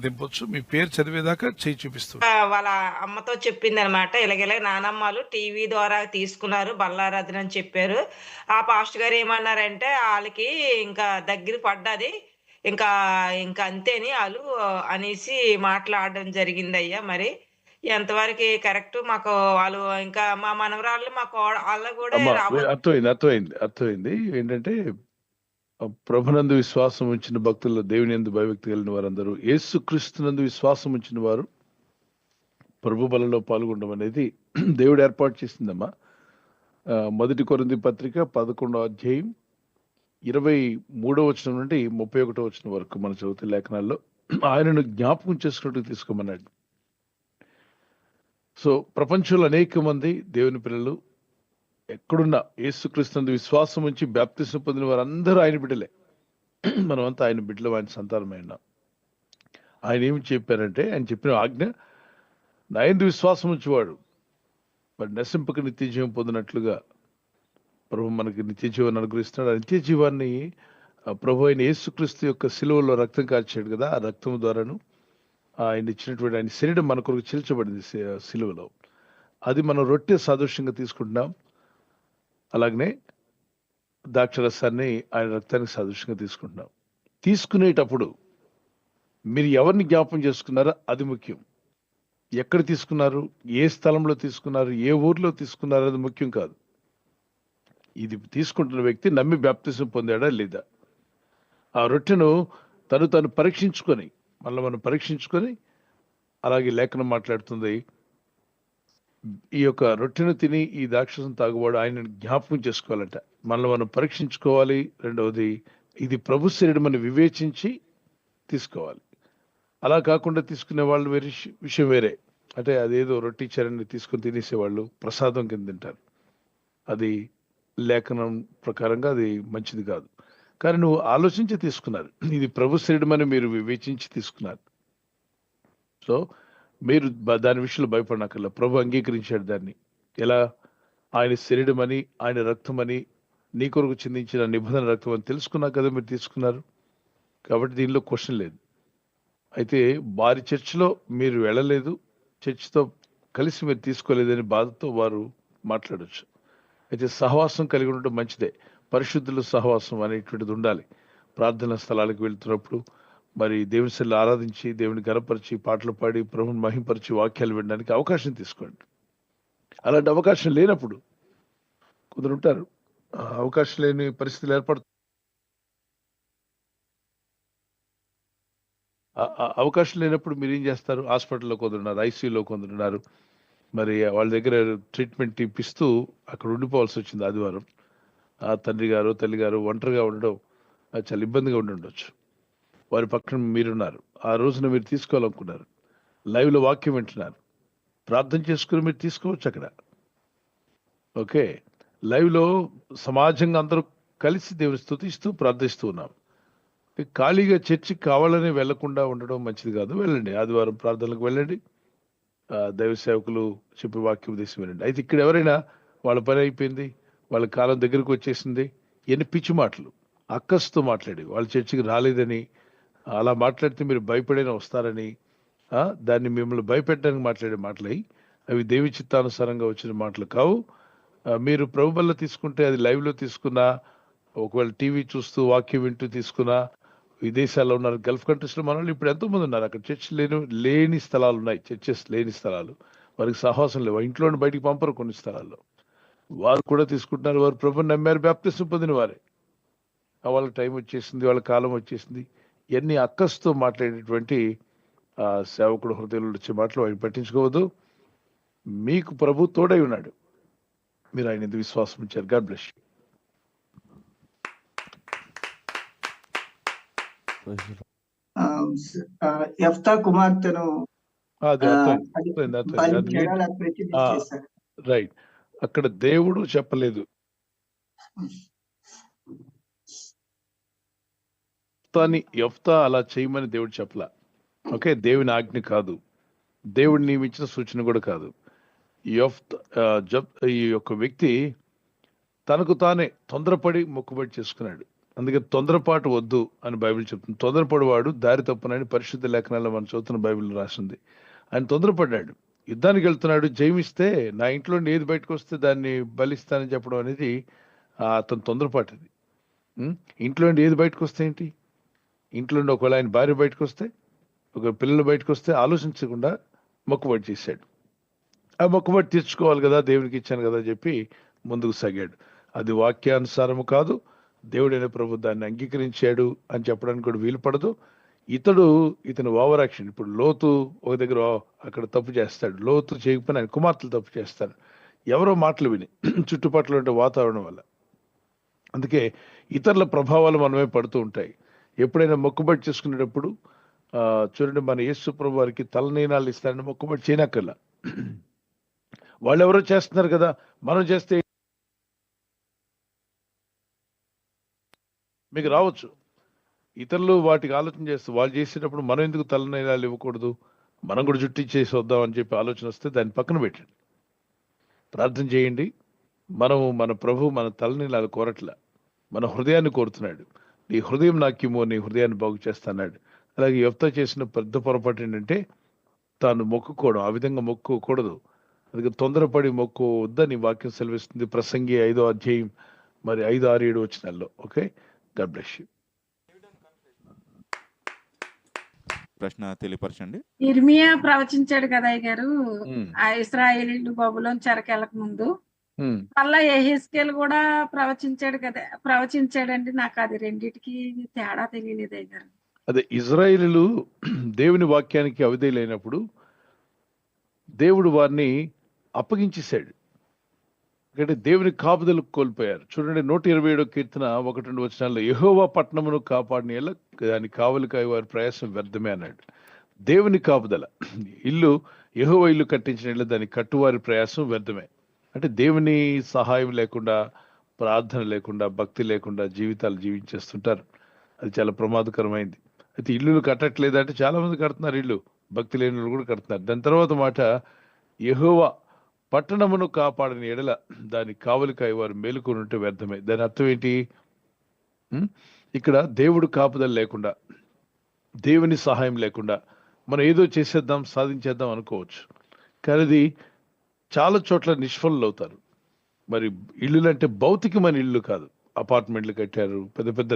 దింపొచ్చు. మీ పేరు చదివేదాకా చేయి చూపిస్తూ వాళ్ళ అమ్మతో చెప్పిందనమాట. ఇలాగిలాగ నానమ్మలు టీవీ ద్వారా తీసుకున్నారు బల్లారాధన అని చెప్పారు. ఆ పాస్టర్ గారు ఏమన్నారంటే ఆళ్ళకి ఇంకా దగ్గర పడ్డది. ఇంకా ఇంక అంతేని ఆళ్ళు అనేసి మాట్లాడడం జరిగిందయ్యా మరి. ఎంతవరకి కరెక్టు మాకు వాళ్ళు ఇంకా మా మనవరాళ్ళు మా ఆళ్ళకి గూడా అమ్మా రాబోతున్నారు. అర్థమైంది. ఏంటంటే ప్రభునందు విశ్వాసం ఉంచిన భక్తుల్లో దేవుని యందు భయభక్తి కలిగిన వారందరూ యేసుక్రీస్తునందు విశ్వాసం ఉంచిన వారు ప్రభు బలలో పాల్గొనడం అనేది దేవుడు ఏర్పాటు చేసిందమ్మా. మొదటి కొరింథీ పత్రిక 11వ అధ్యాయం 23వ వచనం నుండి 31వ వచనం వరకు మనం చదువుతున్న లేఖనాల్లో ఆయనను జ్ఞాపకం చేసుకున్నట్టు తీసుకోమన్నాడు. సో ప్రపంచంలో అనేక మంది దేవుని పిల్లలు ఎక్కడున్నా యేసుక్రీస్తునందు విశ్వాసం ఉంచి బాప్తిసం పొందిన వారందరూ ఆయన బిడ్డలే. మనమంతా ఆయన బిడ్డలు, ఆయన సంతానమై ఉన్నాం. ఆయన ఏమి చెప్పారంటే, ఆయన చెప్పిన ఆజ్ఞ, నా యందు విశ్వాసం ఉంచేవాడు మరి నశింపక నిత్య జీవం పొందినట్లుగా ప్రభు మనకి నిత్య జీవాన్ని అనుగ్రహిస్తున్నాడు. ఆ నిత్య జీవాన్ని ప్రభు అయిన యేసుక్రీస్తు యొక్క శిలువలో రక్తం కార్చాడు కదా, ఆ రక్తం ద్వారాను ఆయన ఇచ్చినటువంటి ఆయన శరీరం మన కొరకు చీల్చబడింది శిలువలో. అది మనం రొట్టె సాదృశ్యంగా తీసుకుంటున్నాం. అలాగనే ద్రాక్షరసాన్ని ఆయన రక్తానికి సాదృశ్యంగా తీసుకుంటున్నాం. తీసుకునేటప్పుడు మీరు ఎవరిని జ్ఞాపం చేసుకున్నారో అది ముఖ్యం. ఎక్కడ తీసుకున్నారు, ఏ స్థలంలో తీసుకున్నారు, ఏ ఊర్లో తీసుకున్నారు అది ముఖ్యం కాదు. ఇది తీసుకుంటున్న వ్యక్తి నమ్మి బాప్తిసం పొందాడా లేదా. ఆ రొట్టెను తను పరీక్షించుకొని మనం పరీక్షించుకొని, అలాగే లేఖనం మాట్లాడుతుంది, ఈ యొక్క రొట్టెను తిని ఈ ద్రాక్షరసం తాగువాడు ఆయన జ్ఞాపకం చేసుకోవాలంట. మనం పరీక్షించుకోవాలి. రెండవది, ఇది ప్రభు శరీరం అని వివేచించి తీసుకోవాలి. అలా కాకుండా తీసుకునే వాళ్ళు వేరే విషయం వేరే. అంటే అదేదో రొట్టి చరణి తీసుకొని తినేసేవాళ్ళు ప్రసాదం కింద తింటారు. అది లేఖనం ప్రకారంగా అది మంచిది కాదు. కానీ నువ్వు ఆలోచించి తీసుకున్నారు, ఇది ప్రభు శరీరం అని మీరు వివేచించి తీసుకున్నారు. సో మీరు దాని విషయంలో భయపడనక్కర్లా. ప్రభు అంగీకరించాడు దాన్ని. ఎలా? ఆయన శరీరం అని, ఆయన రక్తం అని, నీ కొరకు చిందించిన నిబంధన రక్తం అని తెలుసుకున్నా కదా మీరు తీసుకున్నారు. కాబట్టి దీనిలో క్వశ్చన్ లేదు. అయితే వారి చర్చిలో మీరు వెళ్ళలేదు, చర్చితో కలిసి మీరు తీసుకోలేదని బాధతో వారు మాట్లాడచ్చు. అయితే సహవాసం కలిగి ఉండడం మంచిదే. పరిశుద్ధుల సహవాసం అనేటువంటిది ఉండాలి. ప్రార్థనా స్థలాలకు వెళ్తున్నప్పుడు మరి దేవుని సన్నిధిలో ఆరాధించి, దేవుని గణపరిచి, పాటలు పాడి, ప్రభుని మహింపరిచి, వాక్యాలు వినడానికి అవకాశం తీసుకోండి. అలాంటి అవకాశం లేనప్పుడు కొందరుంటారు, అవకాశం లేని పరిస్థితులు ఏర్పడుతుంది. అవకాశం లేనప్పుడు మీరు ఏం చేస్తారు? హాస్పిటల్లో కొందరున్నారు, ఐసీయూలో కొందరున్నారు. మరి వాళ్ళ దగ్గర ట్రీట్మెంట్ ఇప్పిస్తూ అక్కడ ఉండిపోవాల్సి వచ్చింది ఆదివారం. ఆ తండ్రి గారు, తల్లి గారు ఒంటరిగా ఉండడం చాలా ఇబ్బందిగా ఉండొచ్చు. వారి పక్కన మీరున్నారు. ఆ రోజున మీరు తీసుకోవాలనుకున్నారు, లైవ్లో వాక్యం వింటున్నారు, ప్రార్థన చేసుకుని మీరు తీసుకోవచ్చు అక్కడ. ఓకే, లైవ్లో సమాజంగా అందరూ కలిసి దేవుని స్తుతిస్తూ ప్రార్థిస్తూ ఉన్నాం. ఖాళీగా చర్చికి కావాలని వెళ్లకుండా ఉండడం మంచిది కాదు. వెళ్ళండి, ఆదివారం ప్రార్థనలకు వెళ్ళండి, దైవ సేవకులు చెప్పే వాక్య ఉద్దేశం వినండి. అయితే ఇక్కడ ఎవరైనా వాళ్ళ పని అయిపోయింది, వాళ్ళ కాలం దగ్గరకు వచ్చేసింది, ఎన్ని పిచ్చి మాటలు అక్కస్తో మాట్లాడి వాళ్ళ చర్చికి రాలేదని, అలా మాట్లాడితే మీరు భయపడైనా వస్తారని, దాన్ని మిమ్మల్ని భయపెట్టడానికి మాట్లాడే మాటలై, అవి దేవి చిత్తానుసారంగా వచ్చిన మాటలు కావు. మీరు ప్రభు వల్ల తీసుకుంటే అది లైవ్లో తీసుకున్నా, ఒకవేళ టీవీ చూస్తూ వాక్యం వింటూ తీసుకున్నా, విదేశాల్లో ఉన్నారు, గల్ఫ్ కంట్రీస్లో మన వాళ్ళు ఇప్పుడు ఎంతో మంది ఉన్నారు. అక్కడ చర్చ్ లేని స్థలాలు ఉన్నాయి, చర్చెస్ లేని స్థలాలు, వారికి సహవాసం లేవు, ఇంట్లో బయటికి పంపరు కొన్ని స్థలాల్లో. వారు కూడా తీసుకుంటున్నారు, వారు ప్రభుని నమ్మారు, బాప్తిసం పొందిన వారే. వాళ్ళ టైం వచ్చేసింది, వాళ్ళ కాలం వచ్చేసింది. ఇవన్నీ అక్కస్తో మాట్లాడేటువంటి సేవకుడు హృదయంలో వచ్చే మాటలు ఆయన పట్టించుకోవద్దు. మీకు ప్రభు తోడై ఉన్నాడు, మీరు ఆయన ఎందుకు విశ్వాసం ఇచ్చారు. God bless you. యెఫ్తా కుమార్తెను రైట్, అక్కడ దేవుడు చెప్పలేదు, యెఫ్తా అలా చేయమని దేవుడు చెప్పలా. ఓకే, దేవుని ఆజ్ఞ కాదు, దేవుడు నియమించిన సూచన కూడా కాదు. ఈ యొక్క వ్యక్తి తనకు తానే తొందరపడి మొక్కుబడి చేసుకున్నాడు. అందుకే తొందరపాటు వద్దు అని బైబిల్ చెప్తుంది. తొందరపడి వాడు దారి తప్పునని పరిశుద్ధ లేఖనాల్లో మనం చదువుతున్న బైబిల్ రాసింది. ఆయన తొందరపడ్డాడు, యుద్ధానికి వెళ్తున్నాడు, జయమిస్తే నా ఇంట్లో ఏది బయటకు వస్తే దాన్ని బలిస్తానని చెప్పడం అనేది అతను తొందరపాటుది. ఇంట్లో ఏది బయటకు వస్తే ఏంటి, ఇంట్లో ఒకవేళ ఆయన భార్య బయటకు వస్తే, ఒక పిల్లలు బయటకు వస్తే ఆలోచించకుండా మొక్కుబడి చేశాడు. ఆ మొక్కుబడి తీర్చుకోవాలి కదా, దేవునికి ఇచ్చాను కదా చెప్పి ముందుకు సాగాడు. అది వాక్యానుసారము కాదు, దేవుడైన ప్రభు దాన్ని అంగీకరించాడు అని చెప్పడానికి కూడా వీలు పడదు. ఇతను ఓవర్ యాక్షన్. ఇప్పుడు లోతు ఒక దగ్గర అక్కడ తప్పు చేస్తాడు, లోతు చేయకపోయినా ఆయన కుమార్తెలు తప్పు చేస్తారు, ఎవరో మాటలు విని చుట్టుపక్కల ఉండే వాతావరణం వల్ల. అందుకే ఇతరుల ప్రభావాలు మనమే పడుతూ ఉంటాయి. ఎప్పుడైనా మొక్కుబడి చేసుకునేటప్పుడు చూడండి, మన యేసు ప్రభు వారికి తలనీనాలు ఇస్తారని మొక్కుబడి చేయనక్కర్లా. వాళ్ళు ఎవరో చేస్తున్నారు కదా, మనం చేస్తే మీకు రావచ్చు. ఇతరులు వాటికి ఆలోచన చేస్తూ వాళ్ళు చేసేటప్పుడు మనం ఎందుకు తలనీలాలు ఇవ్వకూడదు, మనం కూడా జుట్టిచ్చేసి వద్దాం అని చెప్పి ఆలోచన వస్తే దాన్ని పక్కన పెట్టండి, ప్రార్థన చేయండి. మన ప్రభు మన తలనీలాలు కోరట్లా, మన హృదయాన్ని కోరుతున్నాడు. నీ హృదయం నాకిమో, నీ హృదయాన్ని బాగు చేస్తాన్నాడు. అలాగే యెఫ్తా చేసిన పెద్ద పొరపాటు ఏంటంటే తాను మొక్కుకోవడం. ఆ విధంగా మొక్కుకోకూడదు. అందుకే తొందరపడి మొక్కు వద్దని వాక్యం సెలవిస్తుంది. ప్రసంగి 5వ అధ్యాయం 5, 6, 7 వచనాల్లో. Okay, God bless you. ప్రశ్న తెలియపరచండి. ఇర్మియా ప్రవచించాడు కదా అయ్య గారు, ఆ ఇశ్రాయేలీయులు బబులోను చెరకెళ్ళక ముందు. మళ్ళా యెహెజ్కేలు కూడా ప్రవచించాడండి. నాకు అది రెండిటికి తేడా తెలియలేదు అయ్య గారు. అదే, ఇజ్రాయేలీలు దేవుని వాక్యానికి అవిధేయులైనప్పుడు దేవుడు వారిని అప్పగించేశాడు. ఎందుకంటే దేవుని కాపుదలకు కోల్పోయారు. చూడండి, 127వ కీర్తన 1-2 వచనాల్లో యెహోవా పట్టణమును కాపాడిన ఎల్ల దాని కావలికాయ వారి ప్రయాసం వ్యర్థమే అన్నాడు. దేవుని కాపుదల, ఇల్లు యెహోవా ఇల్లు కట్టించిన ఇల్లు దాని కట్టువారి ప్రయాసం వ్యర్థమే. అంటే దేవుని సహాయం లేకుండా, ప్రార్థన లేకుండా, భక్తి లేకుండా జీవితాలు జీవించేస్తుంటారు. అది చాలా ప్రమాదకరమైంది. అయితే ఇల్లులు కట్టట్లేదంటే చాలా మంది కడుతున్నారు, ఇల్లు భక్తి లేని వాళ్ళు కూడా కడుతున్నారు. దాని తర్వాత మాట, యెహోవా పట్టణమును కాపాడని ఎడల దాని కావలికాయ వారు మేలుకొనుంటే వ్యర్థమే. దాని అర్థం ఏంటి? ఇక్కడ దేవుడు కాపుదల లేకుండా, దేవుని సహాయం లేకుండా మనం ఏదో చేసేద్దాం, సాధించేద్దాం అనుకోవచ్చు. కానీ అది చాలా చోట్ల నిష్ఫలం అవుతారు. మరి ఇల్లులు అంటే భౌతికమైన ఇల్లు కాదు, అపార్ట్మెంట్లు కట్టారు, పెద్ద పెద్ద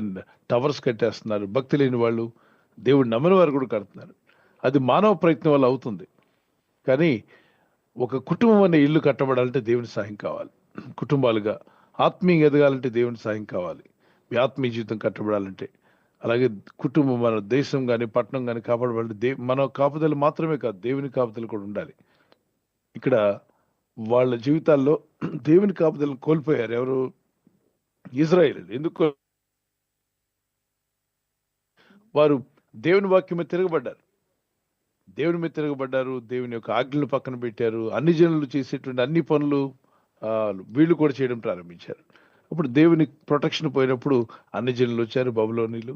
టవర్స్ కట్టేస్తున్నారు. భక్తి లేని వాళ్ళు, దేవుడు నమ్మని వారు కూడా కడుతున్నారు. అది మానవ ప్రయత్నం వల్ల అవుతుంది. కానీ ఒక కుటుంబం అనే ఇల్లు కట్టబడాలంటే దేవుని సహాయం కావాలి. కుటుంబాలుగా ఆత్మీయంగా ఎదగాలంటే దేవుని సహాయం కావాలి. మీ ఆత్మీయ జీవితం కట్టబడాలంటే, అలాగే కుటుంబం, మన దేశం కానీ పట్టణం కానీ కాపాడబడాలంటే మన కాపుదల మాత్రమే కాదు, దేవుని కాపుదల కూడా ఉండాలి. ఇక్కడ వాళ్ళ జీవితాల్లో దేవుని కాపుదలను కోల్పోయారు. ఎవరు? ఇజ్రాయేలీయులు. ఎందుకు? వారు దేవుని వాక్యం మీద తిరగబడ్డారు. దేవుని యొక్క ఆజ్ఞలు పక్కన పెట్టారు. అన్ని జనులు చేసేటువంటి అన్ని పనులు వీళ్ళు కూడా చేయడం ప్రారంభించారు. అప్పుడు దేవుని ప్రొటెక్షన్ పోయినప్పుడు అన్ని జనులు వచ్చారు, బబులోనీలు,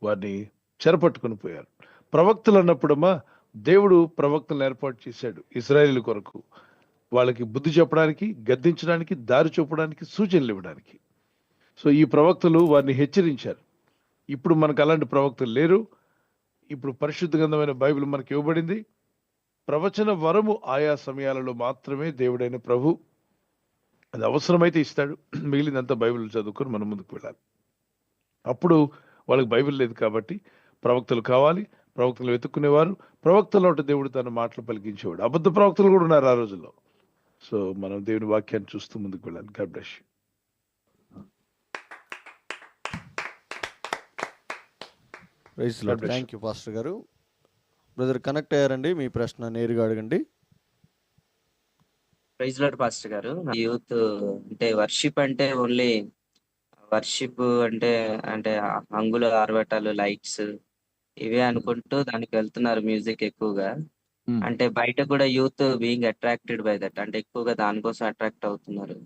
వారిని చెరపట్టుకుని పోయారు. ప్రవక్తలు అన్నప్పుడమ్మా, దేవుడు ప్రవక్తలను ఏర్పాటు చేశాడు ఇశ్రాయేలు కొరకు, వాళ్ళకి బుద్ధి చెప్పడానికి, గద్దించడానికి, దారి చూపడానికి, సూచనలు ఇవ్వడానికి. సో ఈ ప్రవక్తలు వారిని హెచ్చరించారు. ఇప్పుడు మనకు అలాంటి ప్రవక్తలు లేరు. ఇప్పుడు పరిశుద్ధ గ్రంథమైన బైబిల్ మనకి ఇవ్వబడింది. ప్రవచన వరము ఆయా సమయాలలో మాత్రమే దేవుడైన ప్రభు అది అవసరమైతే ఇస్తాడు. మిగిలినంతా బైబిల్ చదువుకొని మనం ముందుకు వెళ్ళాలి. అప్పుడు వాళ్ళకి బైబిల్ లేదు కాబట్టి ప్రవక్తలు కావాలి. ప్రవక్తలు వెతుక్కునేవారు. ప్రవక్తలు అంటే దేవుడు తన మాటలు పలికించేవాడు. అబద్ధ ప్రవక్తలు కూడా ఉన్నారు ఆ రోజుల్లో. సో మనం దేవుని వాక్యాన్ని చూస్తూ ముందుకు వెళ్ళాలి. God bless you. Thank you pastor గారు. బ్రదర్ కనెక్ట్ అయ్యారండి, మీ ప్రశ్న నేరుగా అడగండి. ప్రైజ్ లార్డ్ పాస్టర్ గారు. యూత్ అంటే వర్షిప్ అంటే ఓన్లీ వర్షిప్ అంటే అంటే హంగులు ఆరబెట్టాలు, లైట్స్ ఇవే అనుకుంటూ దానికి వెళ్తున్నారు, మ్యూజిక్ ఎక్కువగా. అంటే బయట కూడా youth being attracted by that, అంటే ఎక్కువగా దానికోసం అట్రాక్ట్ అవుతున్నారు.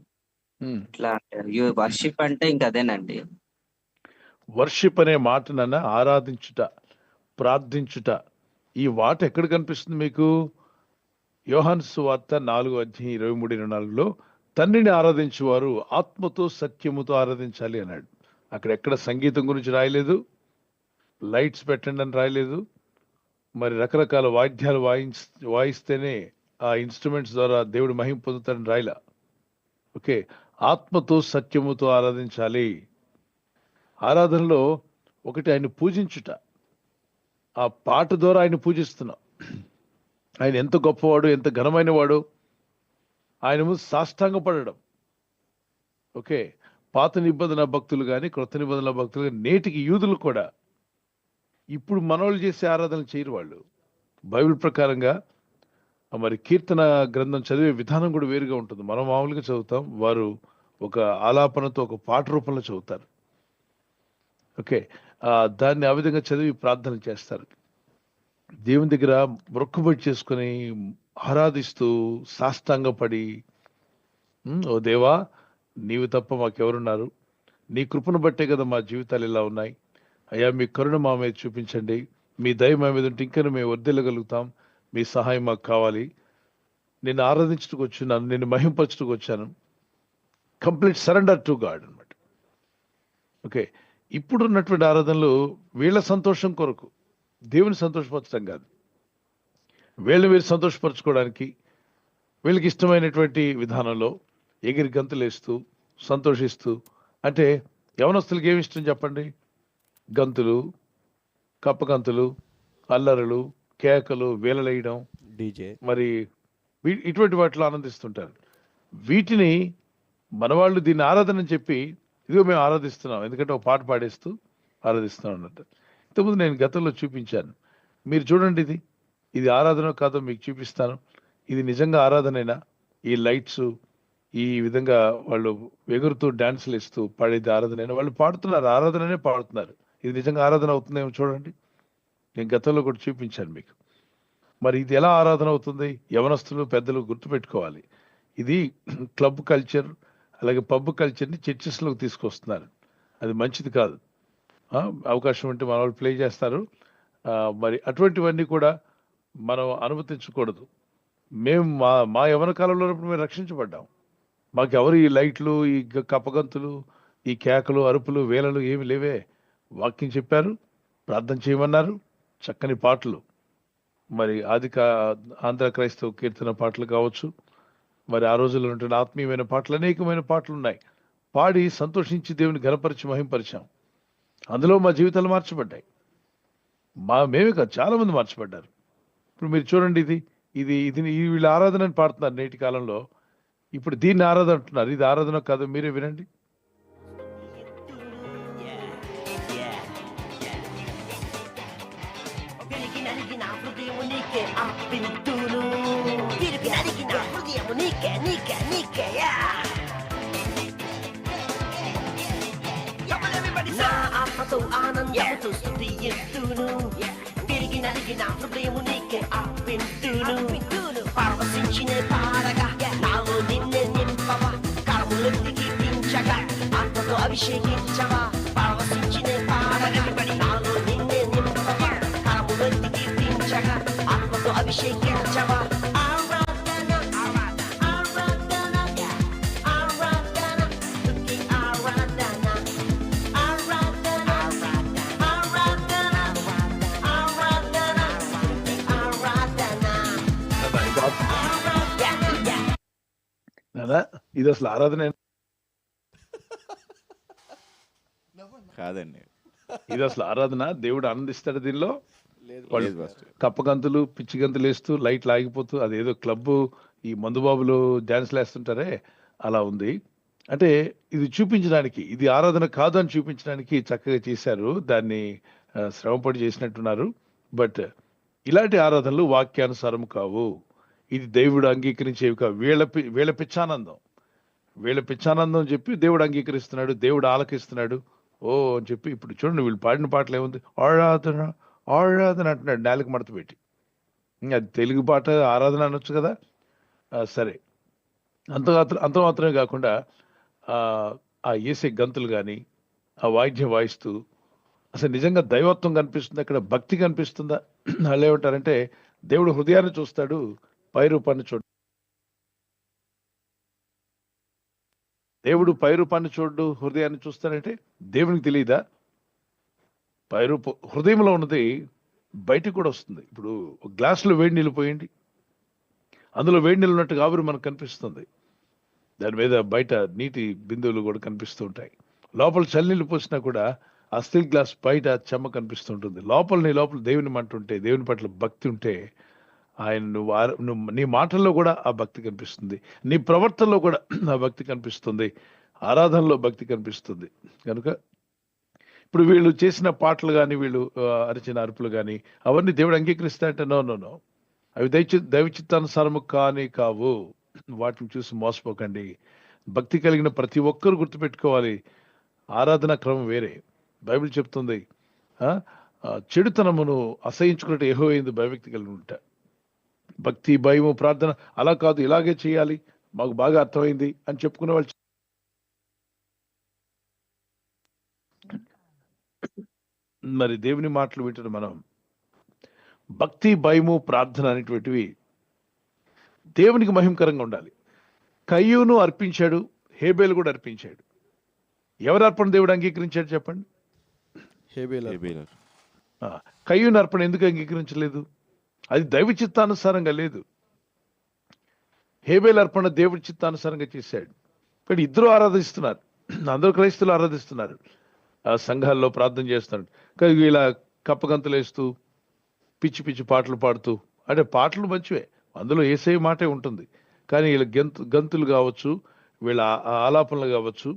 ఇట్లా అంటే వర్షిప్ అంటే ఇంకా అదేనండి. వర్షిప్ అనే మాటనన్నా ఆరాధించుట, ప్రార్థించుట, ఈ మాట ఎక్కడ కనిపిస్తుంది మీకు? యోహాను సువార్త 4వ అధ్యాయం 23-24లో తండ్రిని ఆరాధించువారు ఆత్మతో సత్యముతో ఆరాధించాలి అన్నాడు. అక్కడ ఎక్కడ సంగీతం గురించి రాయలేదు, లైట్స్ పెట్టండి అని రాయలేదు, మరి రకరకాల వాయిద్యాలు వాయిస్తేనే ఆ ఇన్స్ట్రుమెంట్స్ ద్వారా దేవుడు మహిమ పొందుతాడని రాయలా. ఓకే, ఆత్మతో సత్యముతో ఆరాధించాలి. ఆరాధనలో ఒకటి ఆయన పూజించుట, ఆ పాట ద్వారా ఆయన పూజిస్తున్నాం. ఆయన ఎంత గొప్పవాడు, ఎంత ఘనమైన వాడు, ఆయన ముందు సాష్టాంగపడడం. ఓకే, పాత నిబంధన భక్తులు కానీ క్రొత్త నిబంధన భక్తులు కానీ నేటికి యూదులు కూడా ఇప్పుడు మనోళ్ళు చేసే ఆరాధన చేయరు. వాళ్ళు బైబిల్ ప్రకారంగా మరి కీర్తన గ్రంథం చదివే విధానం కూడా వేరుగా ఉంటుంది. మనం మామూలుగా చదువుతాం, వారు ఒక ఆలాపనతో ఒక పాట రూపంలో చదువుతారు. ఓకే, దాన్ని ఆ విధంగా చదివి ప్రార్థన చేస్తారు. దేవుని దగ్గర మొక్కుబడి చేసుకుని ఆరాధిస్తూ సాష్టాంగపడి, ఓ దేవా నీవు తప్ప మాకెవరున్నారు, నీ కృపను బట్టే కదా మా జీవితాలు ఇలా ఉన్నాయి, అయ్యా మీ కరుణ మా మీద చూపించండి, మీ దయ మా మీద ఉంటే ఇంకా మేము వర్ధిల్లగలుగుతాం, మీ సహాయం మాకు కావాలి, నిన్ను ఆరాధించడానికి వచ్చున్నాను, నిన్ను మహింపరచడానికి వచ్చాను. కంప్లీట్ సరెండర్ టు గాడ్ అన్నమాట. ఓకే, ఇప్పుడున్నటువంటి ఆరాధనలు వీళ్ళ సంతోషం కొరకు, దేవుని సంతోషపరచడం కాదు, వీళ్ళని వీరు సంతోషపరచుకోవడానికి వీళ్ళకి ఇష్టమైనటువంటి విధానంలో ఎగిరి గంతులేస్తూ సంతోషిస్తూ. అంటే యవనస్తులకి ఏమి ఇష్టం చెప్పండి? గంతులు, కప్పగంతులు, అల్లరులు, కేకలు, వేలలేయడం, డీజే, మరి ఇటువంటి వాటిలో ఆనందిస్తుంటారు. వీటిని మనవాళ్ళు దీన్ని ఆరాధన అని చెప్పి ఇదిగో మేము ఆరాధిస్తున్నాం, ఎందుకంటే ఒక పాట పాడేస్తూ ఆరాధిస్తున్నాం అన్నట్టు. ఇంతకుముందు నేను గతంలో చూపించాను, మీరు చూడండి, ఇది ఆరాధన కాదో మీకు చూపిస్తాను. ఇది నిజంగా ఆరాధనైనా? ఈ లైట్స్, ఈ విధంగా వాళ్ళు ఎగురుతూ డాన్సులు ఇస్తూ పాడేది ఆరాధనైనా? వాళ్ళు పాడుతున్నారు, ఆరాధననే పాడుతున్నారు. ఇది నిజంగా ఆరాధన అవుతుందేమో చూడండి. నేను గతంలో కూడా చూపించాను మీకు. మరి ఇది ఎలా ఆరాధన అవుతుంది? యవనస్తులు పెద్దలు గుర్తుపెట్టుకోవాలి, ఇది క్లబ్ కల్చర్ అలాగే పబ్ కల్చర్ని చర్చెస్లోకి తీసుకొస్తున్నారు. అది మంచిది కాదు. అవకాశం ఉంటే మన వాళ్ళు ప్లే చేస్తారు. మరి అటువంటివన్నీ కూడా మనం అనుమతించకూడదు. మేము మా యవన కాలంలో ఉన్నప్పుడు మేము రక్షించబడ్డాం. మాకు ఎవరు ఈ లైట్లు, ఈ కప్పగంతులు, ఈ కేకలు, అరుపులు, వేలలు ఏమి లేవే. వాక్యం చెప్పారు, ప్రార్థన చేయమన్నారు, చక్కని పాటలు, మరి ఆంధ్ర క్రైస్తవ కీర్తన పాటలు కావచ్చు, మరి ఆ రోజుల్లో ఉంటున్న ఆత్మీయమైన పాటలు, అనేకమైన పాటలు ఉన్నాయి. పాడి సంతోషించి దేవుని ఘనపరిచి మహింపరిచాం. అందులో మా జీవితాలు మార్చబడ్డాయి. మేమే కాదు, చాలా మంది మార్చబడ్డారు. ఇప్పుడు మీరు చూడండి, ఇది వీళ్ళ ఆరాధన అని పాడుతున్నారు నేటి కాలంలో. ఇప్పుడు దీన్ని ఆరాధన అంటున్నారు. ఇది ఆరాధన కాదు, మీరే వినండి. నా ఆత్మతో ఆనందముతో స్తుతిస్తును, తిరిగి నలిగిన హృదయము నీకే అర్పింతును. పరవశించినే పాడగా నాలో నిన్నే నింపవా, కరములెత్తికి దించగా ఆత్మతో అభిషేకించవా. పరవశించినే పాడగా నాలో నిన్నే నింపవా, కరములెత్తికి దించగా ఆత్మతో అభిషేకించవా. ఇది అసలు ఆరాధన కాదండి. ఇది అసలు ఆరాధన? దేవుడు ఆనందిస్తాడు దీనిలో? కప్పగంతులు, పిచ్చి గంతులు వేస్తూ లైట్లు ఆగిపోతూ అదేదో క్లబ్, ఈ మందుబాబులు డాన్స్లు వేస్తుంటారే అలా ఉంది. అంటే ఇది చూపించడానికి, ఇది ఆరాధన కాదు అని చూపించడానికి చక్కగా చేశారు. దాన్ని శ్రమపడి చేసినట్టున్నారు. బట్ ఇలాంటి ఆరాధనలు వాక్యానుసారం కావు. ఇది దేవుడు అంగీకరించేవి కావు. వీళ్ళ పిచ్చానందం, వీళ్ళ పిచ్చానందం చెప్పి దేవుడు అంగీకరిస్తున్నాడు, దేవుడు ఆలకిస్తున్నాడు ఓ అని చెప్పి. ఇప్పుడు చూడండి, వీళ్ళు పాడిన పాటలు ఏముంది? ఆరాధన ఆరాధన అంటున్నాడు నేలకు మడత పెట్టి. అది తెలుగు పాట, ఆరాధన అనొచ్చు కదా. సరే, అంత మాత్రమే కాకుండా ఆ వేసే గంతులు కానీ, ఆ వాయిద్యం వాయిస్తూ అసలు నిజంగా దైవత్వం కనిపిస్తుంది అక్కడ? భక్తి కనిపిస్తుందా? వాళ్ళు ఏమంటారంటే దేవుడు హృదయాన్ని చూస్తాడు, పై రూపాన్ని చూడ. దేవుడు పైరూపాన్ని చూడు, హృదయాన్ని చూస్తాడంటే దేవునికి తెలియదా? పైరూప హృదయంలో ఉన్నది బయటకు కూడా వస్తుంది. ఇప్పుడు ఒక గ్లాసులో వేడి నీళ్ళు పోయండి, అందులో వేడి నీళ్ళు ఉన్నట్టుగా ఆవిరి మనకు కనిపిస్తుంది, దాని మీద బయట నీటి బిందువులు కూడా కనిపిస్తూ ఉంటాయి. లోపల చల్లనీళ్ళు పోసినా కూడా ఆ స్టీల్ గ్లాస్ బయట చెమ్మ కనిపిస్తుంటుంది. లోపల దేవుని మాట ఉంటే, దేవుని పట్ల భక్తి ఉంటే, ఆయన నువ్వు నీ మాటల్లో కూడా ఆ భక్తి కనిపిస్తుంది, నీ ప్రవర్తనలో కూడా ఆ భక్తి కనిపిస్తుంది, ఆరాధనలో భక్తి కనిపిస్తుంది. కనుక ఇప్పుడు వీళ్ళు చేసిన పాటలు కానీ, వీళ్ళు అరిచిన అరుపులు కానీ అవన్నీ దేవుడు అంగీకరిస్తాయంటే నో, అవి దైవచిత్తానుసారము కానీ కావు. వాటిని చూసి మోసపోకండి. భక్తి కలిగిన ప్రతి ఒక్కరు గుర్తుపెట్టుకోవాలి, ఆరాధన క్రమం వేరే. బైబిల్ చెప్తుంది, చెడుతనమును అసహించుకున్నట్టు యెహోవా భయభక్తి కలిగి ఉంటా. భక్తి, భయము, ప్రార్థన అలా కాదు, ఇలాగే చేయాలి, మాకు బాగా అర్థమైంది అని చెప్పుకునే వాళ్ళు మరి దేవుని మాటలు వింటున్న మనం భక్తి, భయము, ప్రార్థన అనేటువంటివి దేవునికి మహిమకరంగా ఉండాలి. కయ్యూను అర్పించాడు, హేబేలు కూడా అర్పించాడు. ఎవరు అర్పణ దేవుడు అంగీకరించాడు చెప్పండి? హేబేలు. కయ్యూను అర్పణ ఎందుకు అంగీకరించలేదు? అది దైవ చిత్తానుసారంగా లేదు. హేబేలు అర్పణ దేవుడి చిత్తానుసారంగా చేశాడు. కానీ ఇద్దరు ఆరాధిస్తున్నారు, అందరూ క్రైస్తవులు ఆరాధిస్తున్నారు, సంఘాల్లో ప్రార్థన చేస్తున్నారు. కానీ ఇలా కప్పగంతులు వేస్తూ పిచ్చి పిచ్చి పాటలు పాడుతూ, అంటే పాటలు మంచివే, అందులో యేసయ్య మాటే ఉంటుంది, కానీ వీళ్ళ గంతులు కావచ్చు, వీళ్ళ ఆలాపనలు కావచ్చు,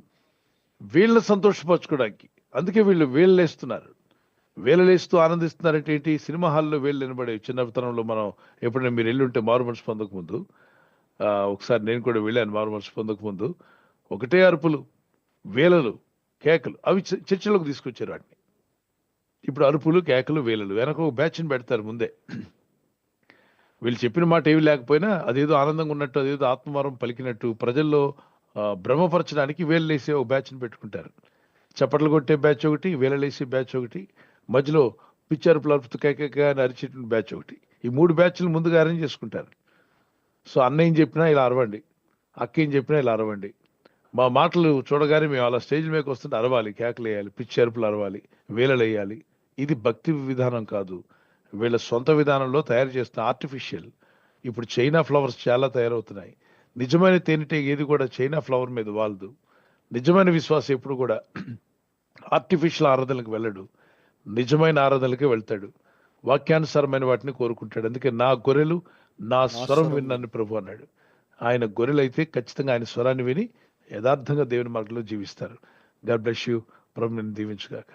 వీళ్ళని సంతోషపరచుకోవడానికి, అందుకే వీళ్ళు వేళ్ళేస్తున్నారు. వేలలేస్తూ ఆనందిస్తున్నారంటే ఏంటి? సినిమా హాల్లో వేళ్ళు వినబడేవి. చిన్నతనంలో మనం ఎప్పుడైనా మీరు వెళ్ళుంటే, మారు మనసు పొందక ముందు, ఒకసారి నేను కూడా వెళ్ళాను, మారు మనసు పొందక ముందు, ఒకటే అరుపులు, వేలలు, కేకలు, అవి చర్చలోకి తీసుకొచ్చారు వాటిని. ఇప్పుడు అరుపులు, కేకలు, వేలలు, వెనక ఒక బ్యాచ్ని పెడతారు ముందే. వీళ్ళు చెప్పిన మాట ఏమి లేకపోయినా అదేదో ఆనందంగా ఉన్నట్టు, అదేదో ఆత్మవరం పలికినట్టు ప్రజల్లో భ్రమపరచడానికి వేలలేసే ఒక బ్యాచ్ని పెట్టుకుంటారు. చప్పట్లు కొట్టే బ్యాచ్ ఒకటి, వేలలేసే బ్యాచ్ ఒకటి, మధ్యలో పిచ్చరుపులు అరుపుతూ కేక అని అరిచేటువంటి బ్యాచ్ ఒకటి. ఈ 3 బ్యాచ్లు ముందుగా అరేంజ్ చేసుకుంటారు. సో అన్న ఏం చెప్పినా ఇలా అరవండి, అక్క ఏం చెప్పినా ఇలా అరవండి, మా మాటలు చూడగానే మేము అలా స్టేజ్ మీదకి వస్తుంటే అరవాలి, కేకలు వేయాలి, పిచ్చి అరుపులు అరవాలి, వేలలు వేయాలి. ఇది భక్తి విధానం కాదు, వీళ్ళ సొంత విధానంలో తయారు చేస్తున్న ఆర్టిఫిషియల్. ఇప్పుడు చైనా ఫ్లవర్స్ చాలా తయారవుతున్నాయి. నిజమైన తేనెటీగ ఏది కూడా చైనా ఫ్లవర్ మీద వాలదు. నిజమైన విశ్వాసం ఎప్పుడు కూడా ఆర్టిఫిషియల్ ఆరాధనలకు వెళ్ళడు, నిజమైన ఆరాధనలకే వెళ్తాడు, వాక్యానుసారమైన వాటిని కోరుకుంటాడు. అందుకే నా గొర్రెలు నా స్వరం విన్నాను ప్రభు అన్నాడు. ఆయన గొర్రెలు అయితే ఖచ్చితంగా ఆయన స్వరాన్ని విని యథార్థంగా దేవుని మార్గంలో జీవిస్తారు. God bless you. ప్రభు నిన్ను దీవించుగాక.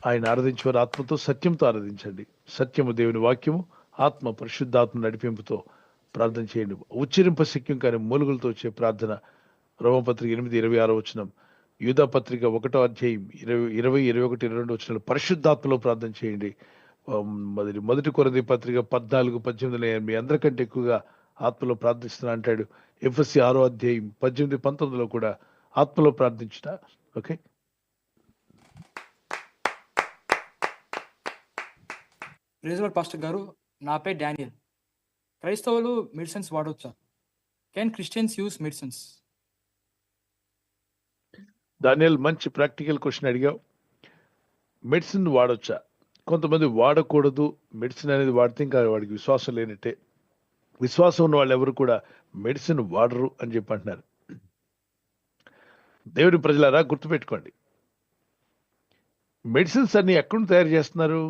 ఆయన ఆరాధించేవారు ఆత్మతో సత్యంతో ఆరాధించండి. సత్యము దేవుని వాక్యము, ఆత్మ పరిశుద్ధాత్మ నడిపింపుతో ప్రార్థన చేయండి. ఉచ్చరింప శక్యం కానీ మూలుగులతో వచ్చే ప్రార్థన. రోమపత్రిక 8:26 వచనం, యూదా పత్రిక 1వ అధ్యాయం 20, 21, 22 వచనాలు పరిశుద్ధాత్మలో ప్రార్థన చేయండి. మొదటి కొరింథీ పత్రిక 14:18 మీ అందరికంటే ఎక్కువగా ఆత్మలో ప్రార్థిస్తున్నా అంటాడు. ఎఫెసీ 6వ అధ్యాయం 18, 19లో కూడా ఆత్మలో ప్రార్థించుట. ఓకే, ప్రైజ్ పాస్టర్ గారు, నా పేరు డానియల్. క్రైస్తవులు మెడిసిన్స్ వాడవచ్చా? Can Christians use medicines? Daniel, మంచి ప్రాక్టికల్ క్వశ్చన్ అడిగావు. మెడిసిన్ వాడొచ్చా? కొంతమంది వాడకూడదు, మెడిసిన్ అనేది వాడితే ఇంకా వాడికి విశ్వాసం లేనట్టే. విశ్వాసం ఉన్న వాళ్ళు ఎవరు కూడా మెడిసిన్ వాడరు అని చెప్పి అంటున్నారు. దేవుని ప్రజలారా గుర్తుపెట్టుకోండి, మెడిసిన్స్ అన్ని ఎక్కడ తయారు చేస్తున్నారు?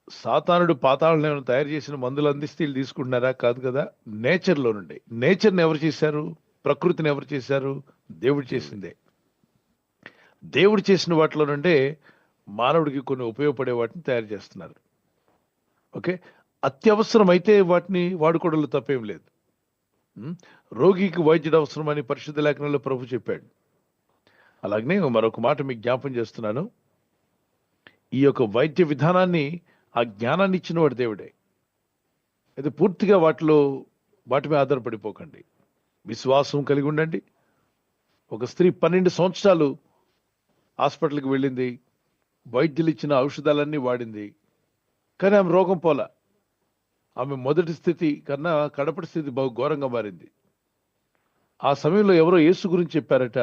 సాతానుడు పాతాళం ఏమైనా తయారు చేసిన మందులు అందిస్తే వీళ్ళు తీసుకుంటున్నారా? కాదు కదా, నేచర్లో నుండి. నేచర్ని ఎవరు చేశారు? ప్రకృతిని ఎవరు చేశారు? దేవుడు చేసిందే. దేవుడు చేసిన వాటిలో నుండే మానవుడికి కొన్ని ఉపయోగపడే వాటిని తయారు చేస్తున్నారు. ఓకే, అత్యవసరం అయితే వాటిని వాడుకోవడంలో తప్పేం లేదు. రోగికి వైద్యుడు అవసరం అని పరిశుద్ధ లేఖనంలో ప్రభు చెప్పాడు. అలాగనే మరొక మాట మీకు జ్ఞాపం చేస్తున్నాను. ఈ యొక్క వైద్య విధానాన్ని, ఆ జ్ఞానాన్ని ఇచ్చిన వాడు దేవుడే. అయితే పూర్తిగా వాటి మీద ఆధారపడిపోకండి, విశ్వాసం కలిగి ఉండండి. ఒక స్త్రీ 12 సంవత్సరాలు హాస్పిటల్కి వెళ్ళింది, వైద్యులు ఇచ్చిన ఔషధాలన్నీ వాడింది, కానీ ఆమె రోగం పోలా. ఆమె మొదటి స్థితి కన్నా కడపటి స్థితి బహు ఘోరంగా మారింది. ఆ సమయంలో ఎవరో యేసు గురించి చెప్పారట.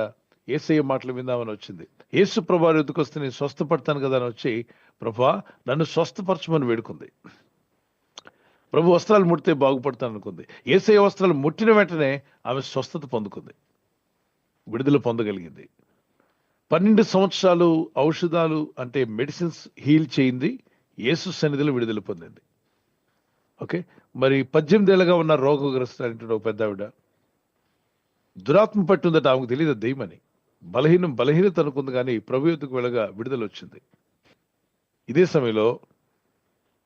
యేసయ్య మాటలు విందామని వచ్చింది. యేసు ప్రభు ఎదుకు వస్తే నేను స్వస్థపడతాను కదా అని వచ్చి, ప్రభువా నన్ను స్వస్థపరచమని వేడుకుంది. ప్రభు వస్త్రాలు ముడితే బాగుపడతాను అనుకుంది. యేసయ్య వస్త్రాలు ముట్టిన వెంటనే ఆమె స్వస్థత పొందుకుంది, విడుదల పొందగలిగింది. 12 సంవత్సరాలు ఔషధాలు అంటే మెడిసిన్స్ హీల్ చేయింది, యేసు సన్నిధిలో విడుదల పొందింది. ఓకే, మరి 18 ఏళ్ళగా ఉన్న రోగగ్రస్తులు ఒక పెద్ద ఆవిడ, దురాత్మ పట్టుందట, ఆమెకు తెలియదు దెయ్యమని. బలహీనత అనుకుంది, కానీ ప్రభు యొద్దకు వెళ్ళగా విడుదల వచ్చింది. ఇదే సమయంలో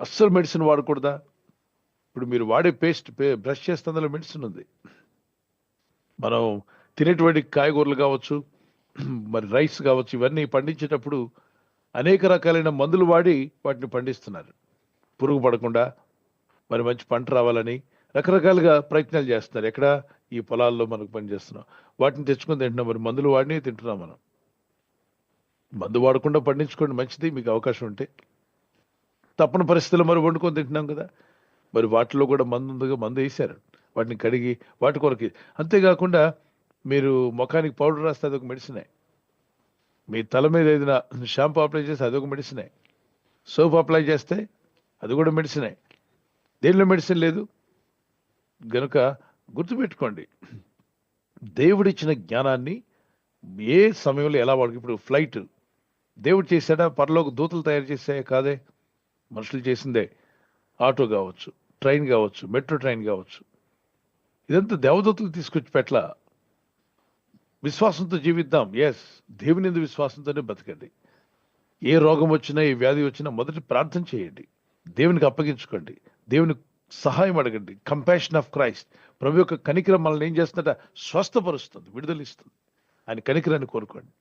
అస్సలు మెడిసిన్ వాడకూడదా? ఇప్పుడు మీరు వాడే పేస్ట్ బ్రష్ చేస్తే అందులో మెడిసిన్ ఉంది. మనం తినేటువంటి కాయగూరలు కావచ్చు, మరి రైస్ కావచ్చు, ఇవన్నీ పండించేటప్పుడు అనేక రకాలైన మందులు వాడి వాటిని పండిస్తున్నారు. పురుగు పడకుండా, మరి మంచి పంట రావాలని రకరకాలుగా ప్రయత్నాలు చేస్తున్నారు. ఎక్కడ? ఈ పొలాల్లో మనకు పనిచేస్తున్నాం, వాటిని తెచ్చుకొని తింటున్నాం. మరి మందులు వాడిని తింటున్నాం మనం. మందు వాడకుండా పండించుకోండి, మంచిది, మీకు అవకాశం ఉంటే. తప్పని పరిస్థితుల్లో మరి వండుకొని తింటున్నాం కదా, మరి వాటిలో కూడా మందు వేశారు. వాటిని కడిగి వాటి కొరకు. అంతేకాకుండా మీరు ముఖానికి పౌడర్ రాస్తే అదొక మెడిసినే. మీ తల మీద ఏదైనా షాంపూ అప్లై చేస్తే అదొక మెడిసినే. సోప్ అప్లై చేస్తే అది కూడా మెడిసినే. దేనిలో మెడిసిన్ లేదు గనుక గుర్తుపెట్టుకోండి, దేవుడిచ్చిన జ్ఞానాన్ని ఏ సమయంలో ఎలా వాడు. ఇప్పుడు ఫ్లైట్ దేవుడు చేశాడా? పరలోక దూతలు తయారు చేసాయా? కాదే, మనుషులు చేసిందే. ఆటో కావచ్చు, ట్రైన్ కావచ్చు, మెట్రో ట్రైన్ కావచ్చు, ఇదంతా దేవదూతలు తీసుకొచ్చి పెట్ల. విశ్వాసంతో జీవిద్దాం. ఎస్, దేవుని యందు విశ్వాసంతోనే బతకండి. ఏ రోగం వచ్చినా, ఏ వ్యాధి వచ్చినా మొదటి ప్రార్థన చేయండి, దేవునికి అప్పగించుకోండి, దేవుని సహాయం అడగండి. కంపాషన్ ఆఫ్ క్రైస్ట్, ప్రభు యొక్క కనికరం మనల్ని ఏం చేస్తుందట? స్వస్థపరుస్తుంది, విడుదలిస్తుంది. ఆయన కనికరాన్ని కోరుకోండి,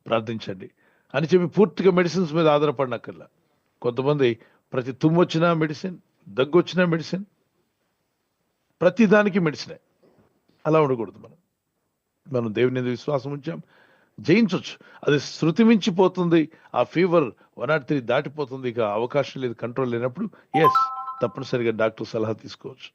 ప్రార్థించండి అని చెప్పి పూర్తిగా మెడిసిన్స్ మీద ఆధారపడినక్కర్లా. కొంతమంది ప్రతి తుమ్ము వచ్చినా మెడిసిన్, దగ్గు వచ్చినా మెడిసిన్, ప్రతి దానికి మెడిసినే. అలా ఉండకూడదు. మనం దేవుని యందు విశ్వాసం ఉంచాం, జయించవచ్చు. అది శృతి మించిపోతుంది, ఆ ఫీవర్ 103 దాటిపోతుంది, ఇక అవకాశం లేదు, కంట్రోల్ లేనప్పుడు ఎస్, తప్పనిసరిగా డాక్టర్ సలహా తీసుకోవచ్చు.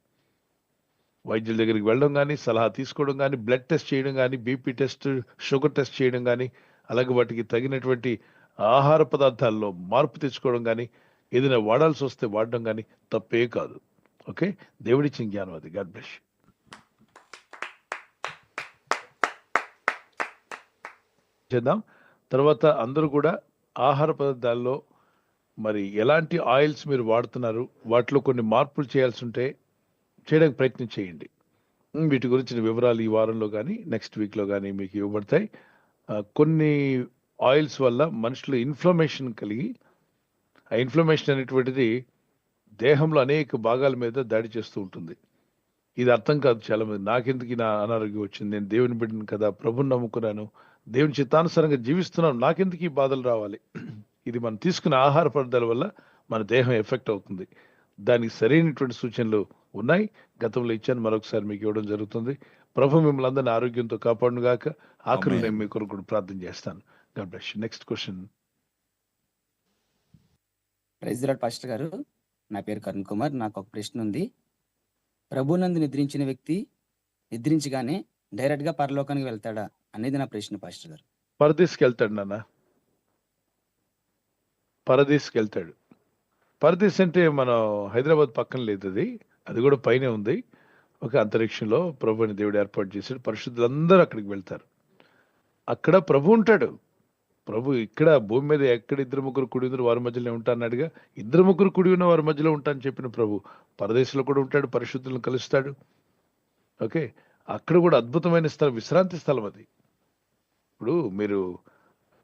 వైద్యుల దగ్గరికి వెళ్ళడం కానీ, సలహా తీసుకోవడం కానీ, బ్లడ్ టెస్ట్ చేయడం కానీ, బీపీ టెస్ట్, షుగర్ టెస్ట్ చేయడం కానీ, అలాగే వాటికి తగినటువంటి ఆహార పదార్థాల్లో మార్పు తెచ్చుకోవడం కానీ, ఏదైనా వాడాల్సి వస్తే వాడడం కానీ తప్పే కాదు. ఓకే, దేవుడిచ్చిన జ్ఞానం అది. God bless you. చేద్దాం. తర్వాత అందరూ కూడా ఆహార పదార్థాల్లో మరి ఎలాంటి ఆయిల్స్ మీరు వాడుతున్నారు, వాటిలో కొన్ని మార్పులు చేయాల్సి ఉంటే చేయడానికి ప్రయత్నం చేయండి. వీటి గురించిన వివరాలు ఈ వారంలో కానీ నెక్స్ట్ వీక్లో కానీ మీకు ఇవ్వబడతాయి. కొన్ని ఆయిల్స్ వల్ల మనుషులు ఇన్ఫ్లమేషన్ కలిగి, ఆ ఇన్ఫ్లమేషన్ అనేటువంటిది దేహంలో అనేక భాగాల మీద దాడి చేస్తూ ఉంటుంది. ఇది అర్థం కాదు చాలా మంది. నాకెందుకు నా అనారోగ్యం వచ్చింది, నేను దేవుని బిడ్డను కదా, ప్రభుని నమ్ముకున్నాను, దేవుని చిత్తానుసారంగా జీవిస్తున్నాను, నాకెందుకు ఈ బాధలు రావాలి? ఇది మనం తీసుకున్న ఆహార పదార్థాల వల్ల మన దేహం ఎఫెక్ట్ అవుతుంది. దానికి సరైనటువంటి సూచనలు ఉన్నాయి, గతంలో ఇచ్చాను, మరొకసారి మీకు ఇవ్వడం జరుగుతుంది. ప్రభు మిమ్మల్ని అందరినీ ఆరోగ్యంతో కాపాడును గాక. ఆఖరిలో నేను మీ కొరకు ప్రార్థన చేస్తాను. God bless you. Next question. Praise the Lord pastor గారు, నా పేరు కరుణ్ కుమార్. నాకు ఒక ప్రశ్న ఉంది. ప్రభునందు నిద్రించిన వ్యక్తి నిద్రించగానే డైరెక్ట్ గా పరలోకానికి వెళ్తాడా అనేది నా ప్రశ్న పాస్టర్ గారు. పరదేశకి వెళ్తాడు నాన్న, పరదేశకి వెళ్తాడు. పరదేశ్ అంటే మనం హైదరాబాద్ పక్కన లేదు, అది కూడా పైనే ఉంది. ఒక అంతరిక్షంలో ప్రభు అని దేవుడు ఏర్పాటు చేశాడు. పరిశుద్ధులందరూ అక్కడికి వెళ్తారు. అక్కడ ప్రభు ఉంటాడు. ప్రభు ఇక్కడ భూమి మీద ఎక్కడ 2-3 కుడి ఉన్నారు వారి మధ్యలో ఉంటా అన్నాడుగా. 2-3 కుడి ఉన్న వారి మధ్యలో ఉంటానని చెప్పిన ప్రభు పరదేశంలో కూడా ఉంటాడు, పరిశుద్ధులను కలుస్తాడు. ఓకే, అక్కడ కూడా అద్భుతమైన స్థలం, విశ్రాంతి స్థలం అది. ఇప్పుడు మీరు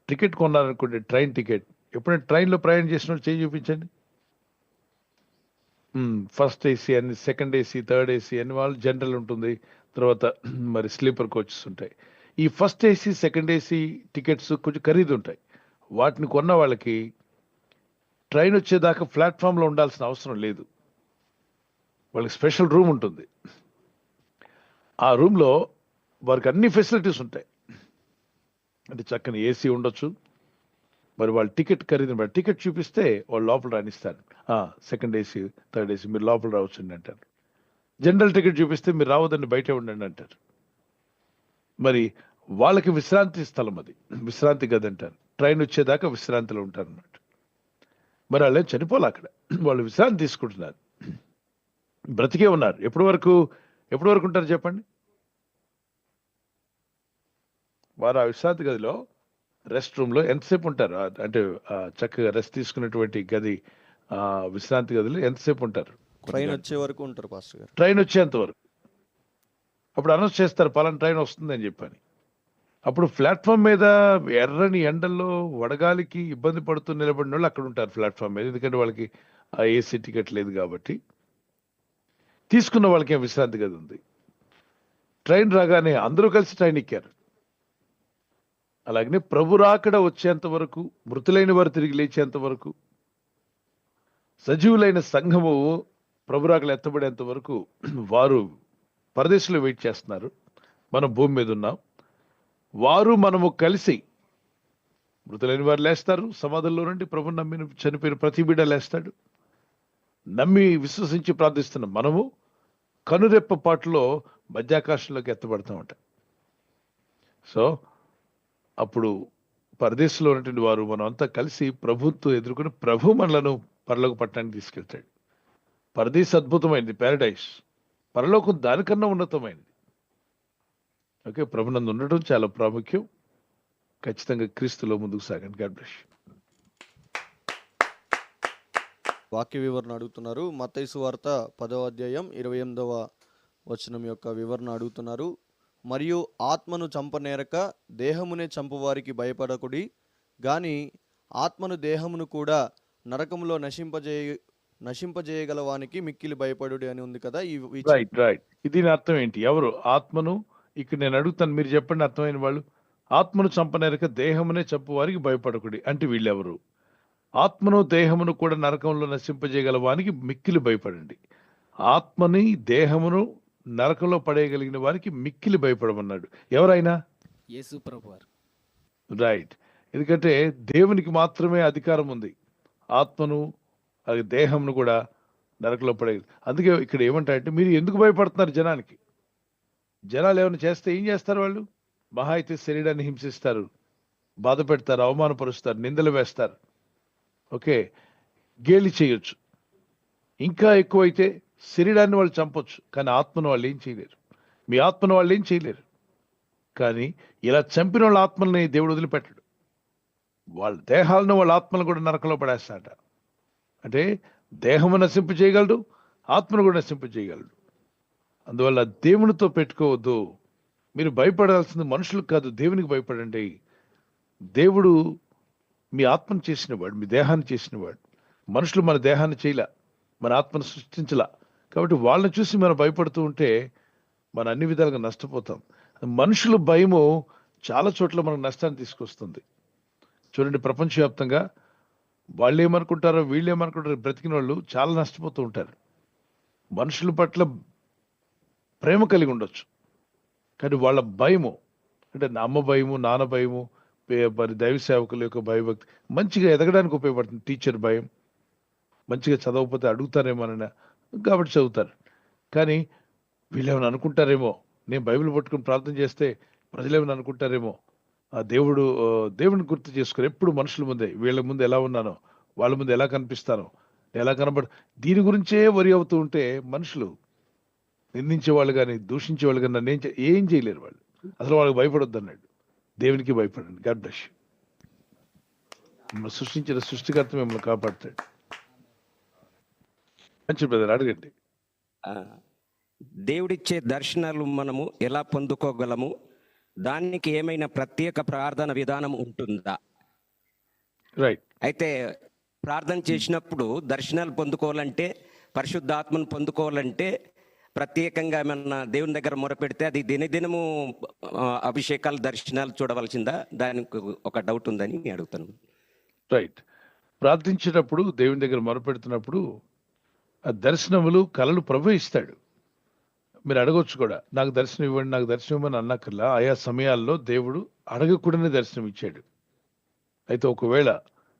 టికెట్ కొన్నారనుకోండి, ట్రైన్ టికెట్, ఎప్పుడైనా ట్రైన్లో ప్రయాణం చేసిన చేయి చూపించండి. ఫస్ట్ ఏసీ అని, సెకండ్ ఏసీ, థర్డ్ ఏసీ అని, వాళ్ళు జనరల్ ఉంటుంది, తర్వాత మరి స్లీపర్ కోచెస్ ఉంటాయి. ఈ first AC, second AC tickets కొంచెం ఖరీదు ఉంటాయి. వాటిని కొన్న వాళ్ళకి ట్రైన్ వచ్చేదాకా ప్లాట్ఫామ్లో ఉండాల్సిన అవసరం లేదు. వాళ్ళకి స్పెషల్ రూమ్ ఉంటుంది. ఆ రూమ్లో వారికి అన్ని ఫెసిలిటీస్ ఉంటాయి. అంటే చక్కని ఏసీ ఉండొచ్చు. మరి వాళ్ళ టికెట్ ఖరీదుని బట్టి టికెట్ చూపిస్తే వాళ్ళు లోపల రానిస్తారు. సెకండ్ ఏసీ, థర్డ్ ఏసీ, మీరు లోపల రావచ్చండి అంటారు. జనరల్ టికెట్ చూపిస్తే మీరు రావద్దని బయటే ఉండండి అంటారు. మరి వాళ్ళకి విశ్రాంతి స్థలం, అది విశ్రాంతి గది అంటారు. ట్రైన్ వచ్చేదాకా విశ్రాంతిలో ఉంటారు అన్నమాట. మరి వాళ్ళు చనిపోలే అక్కడ, వాళ్ళు విశ్రాంతి తీసుకుంటున్నారు, బ్రతికే ఉన్నారు. ఎప్పటి వరకు ఉంటారు చెప్పండి? వారు ఆ విశ్రాంతి గదిలో, రెస్ట్ రూమ్ లో ఎంతసేపు ఉంటారు? అంటే చక్కగా రెస్ట్ తీసుకున్నటువంటి గది, విశ్రాంతి గదిలో ఎంతసేపు ఉంటారు? ట్రైన్ వచ్చే వరకు ఉంటారు పాస్టర్ గారు. ట్రైన్ వచ్చేంత వరకు. అప్పుడు అనౌన్స్ చేస్తారు పలానా ట్రైన్ వస్తుందని చెప్పని. అప్పుడు ప్లాట్ఫామ్ మీద ఎర్రని ఎండల్లో వడగాలికి ఇబ్బంది పడుతూ నిలబడిన వాళ్ళు అక్కడ ఉంటారు ప్లాట్ఫామ్ మీద, ఎందుకంటే వాళ్ళకి ఆ ఏసీ టికెట్ లేదు కాబట్టి. తీసుకున్న వాళ్ళకి విశ్రాంతి గది ఉంది. ట్రైన్ రాగానే అందరూ కలిసి ట్రైన్ ఎక్కారు. అలాగనే ప్రభు రాకడ వచ్చేంత వరకు, మృతులైన వారు తిరిగి లేచేంత వరకు, సజీవులైన సంఘము ప్రభు రాకడ ఎత్తబడేంత వరకు వారు పరదేశంలో వెయిట్ చేస్తున్నారు. మనం భూమి మీద ఉన్నాం. వారు మనము కలిసి, మృతులైన వారు లేస్తారు సమాధుల్లో నుండి, ప్రభు నమ్మిన చనిపోయిన ప్రతి బిడ్డ లేస్తాడు. నమ్మి విశ్వసించి ప్రార్థిస్తున్నాం మనము కనురెప్ప పాటులో మధ్యాకాశంలోకి ఎత్తబడతామట. సో అప్పుడు పరదేశంలో ఉన్నటువంటి వారు మనం అంతా కలిసి ప్రభుత్వం ఎదుర్కొని ప్రభు మనలను పరలోక పట్టణానికి తీసుకెళ్తాడు. పరదేశ అద్భుతమైనది, ప్యారడైస్. పరలోకం దానికన్నా ఉన్నతమైనది. ఓకే, ప్రభునందు ఉండటం చాలా ప్రాముఖ్యం. ఖచ్చితంగా క్రీస్తులో ముందుకు సాగండి. God bless you. వాక్య వివరణ అడుగుతున్నారు. మత్తయి సువార్త 10వ అధ్యాయం 28వ వచనం యొక్క వివరణ అడుగుతున్నారు. మరియు ఆత్మను చంపనేరక దేహమునే చంపువారికి భయపడకుడి, గాని ఆత్మను దేహమును కూడా నరకములో నశింపజేయగలవానికి మిక్కిలి భయపడుడి అని ఉంది కదా. రైట్. దీని అర్థం ఏంటి? ఎవరు ఆత్మను? ఇక్కడ నేను అడుగుతాను, మీరు చెప్పండి అర్థమైన వాళ్ళు. ఆత్మను చంపనేరక దేహమునే చంపువారికి భయపడకుడి అంటే వీళ్ళెవరు? ఆత్మను దేహమును కూడా నరకంలో నశింపజేయగలవానికి మిక్కిలి భయపడండి. ఆత్మని దేహమును నరకంలో పడేయగలిగిన వారికి మిక్కిలి భయపడమన్నాడు. ఎవరైనా? యేసు ప్రభువారు. రైట్. ఎందుకంటే దేవునికి మాత్రమే అధికారం ఉంది ఆత్మను, అది దేహంను కూడా నరకంలో పడే. అందుకే ఇక్కడ ఏమంటారంటే, మీరు ఎందుకు భయపడుతున్నారు జనానికి? జనాలు ఏమైనా చేస్తే ఏం చేస్తారు వాళ్ళు? మహా అయితే శరీరాన్ని హింసిస్తారు, బాధ పెడతారు, అవమానపరుస్తారు, నిందలు వేస్తారు, ఓకే, గేలి చేయొచ్చు. ఇంకా ఎక్కువైతే శరీరాన్ని వాళ్ళు చంపొచ్చు, కానీ ఆత్మను వాళ్ళు ఏం చేయలేరు. మీ ఆత్మను వాళ్ళు ఏం చేయలేరు. కానీ ఇలా చంపిన వాళ్ళ ఆత్మల్ని దేవుడు వదిలిపెట్టడు. వాళ్ళ దేహాలను, వాళ్ళ ఆత్మను కూడా నరకంలో పడేస్తాడ. అంటే దేహము నశింపు చేయగలడు, ఆత్మను కూడా నశింపు చేయగలడు. అందువల్ల దేవునితో పెట్టుకోవద్దు. మీరు భయపడాల్సింది మనుషులకు కాదు, దేవునికి భయపడండి. దేవుడు మీ ఆత్మను చేసినవాడు, మీ దేహాన్ని చేసినవాడు. మనుషులు మన దేహాన్ని చేయలే, మన ఆత్మను సృష్టించలా. కాబట్టి వాళ్ళని చూసి మనం భయపడుతూ ఉంటే మనం అన్ని విధాలుగా నష్టపోతాం. మనుషుల భయము చాలా చోట్ల మనకు నష్టాన్ని తీసుకొస్తుంది. చూడండి, ప్రపంచవ్యాప్తంగా వాళ్ళు ఏమనుకుంటారో వీళ్ళు ఏమనుకుంటారో బ్రతికిన వాళ్ళు చాలా నష్టపోతూ ఉంటారు. మనుషుల పట్ల ప్రేమ కలిగి ఉండొచ్చు, కానీ వాళ్ళ భయము, అంటే అమ్మ భయము, నాన్న భయము, మరి దైవ సేవకుల యొక్క భయభక్తి మంచిగా ఎదగడానికి ఉపయోగపడుతుంది. టీచర్ భయం, మంచిగా చదవకపోతే అడుగుతారేమోనని కాబట్టి చదువుతారు. కానీ వీళ్ళేమైనా అనుకుంటారేమో, నేను బైబిల్ పట్టుకుని ప్రార్థన చేస్తే ప్రజలు ఏమైనా అనుకుంటారేమో, ఆ దేవుడిని గుర్తు చేసుకుని ఎప్పుడు మనుషుల ముందే, వీళ్ళ ముందు ఎలా ఉన్నానో, వాళ్ళ ముందు ఎలా కనిపిస్తానో, ఎలా దీని గురించే వరి అవుతూ ఉంటే మనుషులు నిందించే వాళ్ళు కానీ దూషించే వాళ్ళు కానీ నన్ను ఏం చేయలేరు. వాళ్ళు అసలు వాళ్ళకి భయపడొద్దు అన్నాడు. దేవునికి భయపడండి. God bless you. మిమ్మల్ని సృష్టించిన సృష్టికర్త మిమ్మల్ని కాపాడుతాడు. మంచి బ్రదర్, అడగండి. దేవుడిచ్చే దర్శనాలు మనము ఎలా పొందుకోగలము? దానికి ఏమైనా ప్రత్యేక ప్రార్థన విధానం ఉంటుందా? రైట్. అయితే ప్రార్థన చేసినప్పుడు దర్శనాలు పొందుకోవాలంటే, పరిశుద్ధాత్మను పొందుకోవాలంటే ప్రత్యేకంగా ఏమన్నా దేవుని దగ్గర మొరపెడితే అది దినదినము అభిషేకాలు, దర్శనాలు చూడవలసిందా? దానికి ఒక డౌట్ ఉందని అడుగుతాను. రైట్. ప్రార్థించేటప్పుడు దేవుని దగ్గర మొరపెడుతున్నప్పుడు ఆ దర్శనములు, కళలు ప్రభు ఇస్తాడు. మీరు అడగొచ్చు కూడా, నాకు దర్శనం ఇవ్వండి, నాకు దర్శనం ఇవ్వని అన్నకల్లా. ఆయా సమయాల్లో దేవుడు అడగకూడనే దర్శనం ఇచ్చాడు. అయితే ఒకవేళ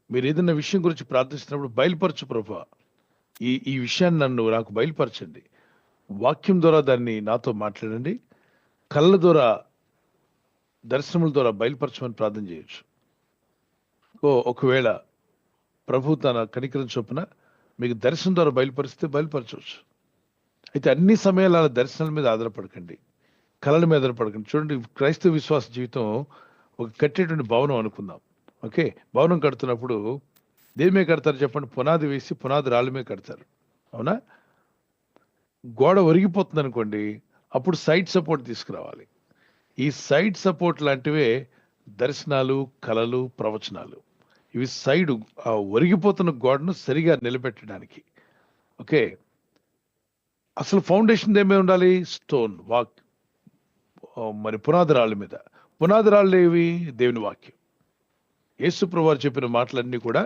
మీరు ఏదైనా విషయం గురించి ప్రార్థిస్తున్నప్పుడు బయలుపరచు ప్రభు, ఈ విషయాన్ని నాకు బయలుపరచండి. వాక్యం ద్వారా దాన్ని నాతో మాట్లాడండి. కళ్ళ ద్వారా, దర్శనముల ద్వారా బయలుపరచమని ప్రార్థన చేయొచ్చు. ఒకవేళ ప్రభు తన కనికరం చొప్పున మీకు దర్శనం ద్వారా బయలుపరిస్తే బయలుపరచవచ్చు. అయితే అన్ని సమయాల దర్శనాల మీద ఆధారపడకండి, కళల మీద ఆధారపడకండి. చూడండి, క్రైస్తవ విశ్వాస జీవితం ఒక కట్టేటువంటి భవనం అనుకుందాం. ఓకే, భవనం కడుతున్నప్పుడు దేని మీద కడతారు చెప్పండి? పునాది వేసి పునాది రాళ్ళ మీద కడతారు, అవునా? గోడ ఒరిగిపోతుంది అనుకోండి, అప్పుడు సైడ్ సపోర్ట్ తీసుకురావాలి. ఈ సైడ్ సపోర్ట్ లాంటివే దర్శనాలు, కళలు, ప్రవచనాలు. ఇవి సైడు ఆ ఒరిగిపోతున్న గోడను సరిగా నిలబెట్టడానికి. ఓకే, అసలు ఫౌండేషన్ ఏమే ఉండాలి? స్టోన్, మరి పునాది రాళ్ళ మీద. పునాది రాళ్ళు ఏవి? దేవుని వాక్యం. యేసు ప్రభువు చెప్పిన మాటలన్నీ కూడా,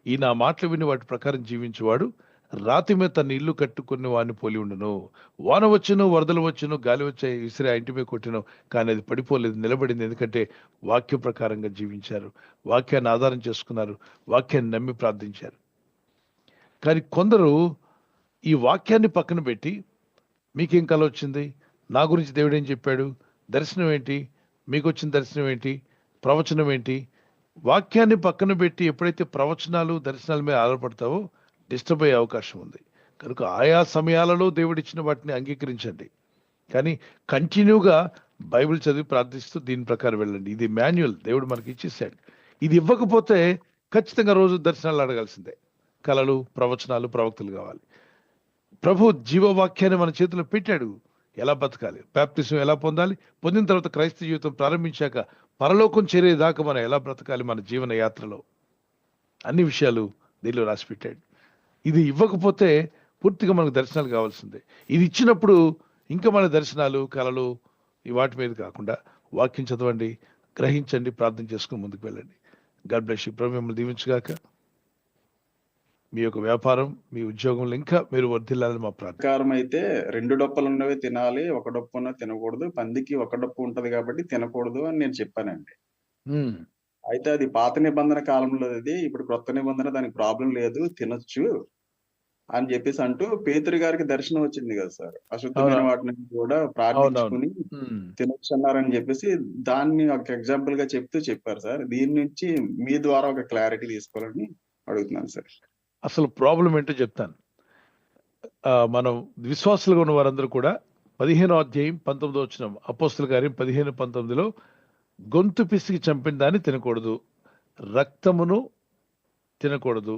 ఈ నా మాటలు విని వాటి ప్రకారం జీవించేవాడు రాతి మీద తన ఇల్లు కట్టుకుని వాడిని పోలి ఉండును. వాన వచ్చును, వరదలు వచ్చును, గాలి వచ్చాయి, విసిరి ఆ ఇంటి మీద కొట్టిను, కానీ అది పడిపోలేదు, నిలబడింది. ఎందుకంటే వాక్య ప్రకారంగా జీవించారు, వాక్యాన్ని ఆధారం చేసుకున్నారు, వాక్యాన్ని నమ్మి ప్రార్థించారు. కానీ కొందరు ఈ వాక్యాన్ని పక్కన పెట్టి, మీకేం కల వచ్చింది, నా గురించి దేవుడు ఏం చెప్పాడు, దర్శనం ఏంటి, మీకు వచ్చిన దర్శనం ఏంటి, ప్రవచనం ఏంటి, వాక్యాన్ని పక్కన పెట్టి ఎప్పుడైతే ప్రవచనాలు, దర్శనాల మీద ఆధారపడతావో డిస్టర్బ్ అయ్యే అవకాశం ఉంది. కనుక ఆయా సమయాలలో దేవుడిచ్చిన వాటిని అంగీకరించండి, కానీ కంటిన్యూగా బైబిల్ చదివి ప్రార్థిస్తూ దీని ప్రకారం వెళ్ళండి. ఇది మాన్యువల్ దేవుడు మనకి ఇచ్చేసాడు. ఇది ఇవ్వకపోతే ఖచ్చితంగా రోజు దర్శనాలు అడగాల్సిందే. కళలు, ప్రవచనాలు, ప్రవక్తలు కావాలి. ప్రభు జీవవాక్యాన్ని మన చేతిలో పెట్టాడు. ఎలా బతకాలి, బాప్టిజం ఎలా పొందాలి, పొందిన తర్వాత క్రైస్తవ జీవితం ప్రారంభించాక పరలోకం చేరేదాకా మనం ఎలా బ్రతకాలి, మన జీవన యాత్రలో అన్ని విషయాలు దీనిలో రాసి పెట్టాడు. ఇది ఇవ్వకపోతే పూర్తిగా మనకు దర్శనాలు కావాల్సిందే. ఇది ఇచ్చినప్పుడు ఇంకా మన దర్శనాలు, కళలు వాటి మీద కాకుండా వాక్యం చదవండి, గ్రహించండి, ప్రార్థన చేసుకుని ముందుకు వెళ్ళండి. God bless you. ప్రభు మిమ్మల్ని దీవించుగాక. మీ యొక్క వ్యాపారం, మీ ఉద్యోగంలో ఇంకా మీరు వర్ధిల్లాలని మా ప్రకారం అయితే 2 డొప్పలు ఉన్నవి తినాలి, ఒక డొప్పు ఉన్న తినకూడదు. పందికి ఒక డొప్పు ఉంటది కాబట్టి తినకూడదు అని నేను చెప్పానండి. అయితే అది పాత నిబంధన కాలంలో, అది ఇప్పుడు కొత్త నిబంధన, దానికి ప్రాబ్లం లేదు, తినొచ్చు అని చెప్పేసి అంటూ పేతురు గారికి దర్శనం వచ్చింది కదా సార్. అశుద్ధమైన వాటిని కూడా ప్రార్థించుకుని తినొచ్చు అన్నారని చెప్పేసి దాన్ని ఒక ఎగ్జాంపుల్ గా చెప్పారు సార్. దీని నుంచి మీ ద్వారా ఒక క్లారిటీ తీసుకోవాలని అడుగుతున్నాను సార్. అసలు ప్రాబ్లం ఏంటో చెప్తాను. మనం విశ్వాసులుగా ఉన్న వారందరూ కూడా 15వ అధ్యాయం 19వ వచనం, అపోస్తలుల కార్యం 15:19లో గొంతు పిసికి చంపిన దాన్ని తినకూడదు, రక్తమును తినకూడదు.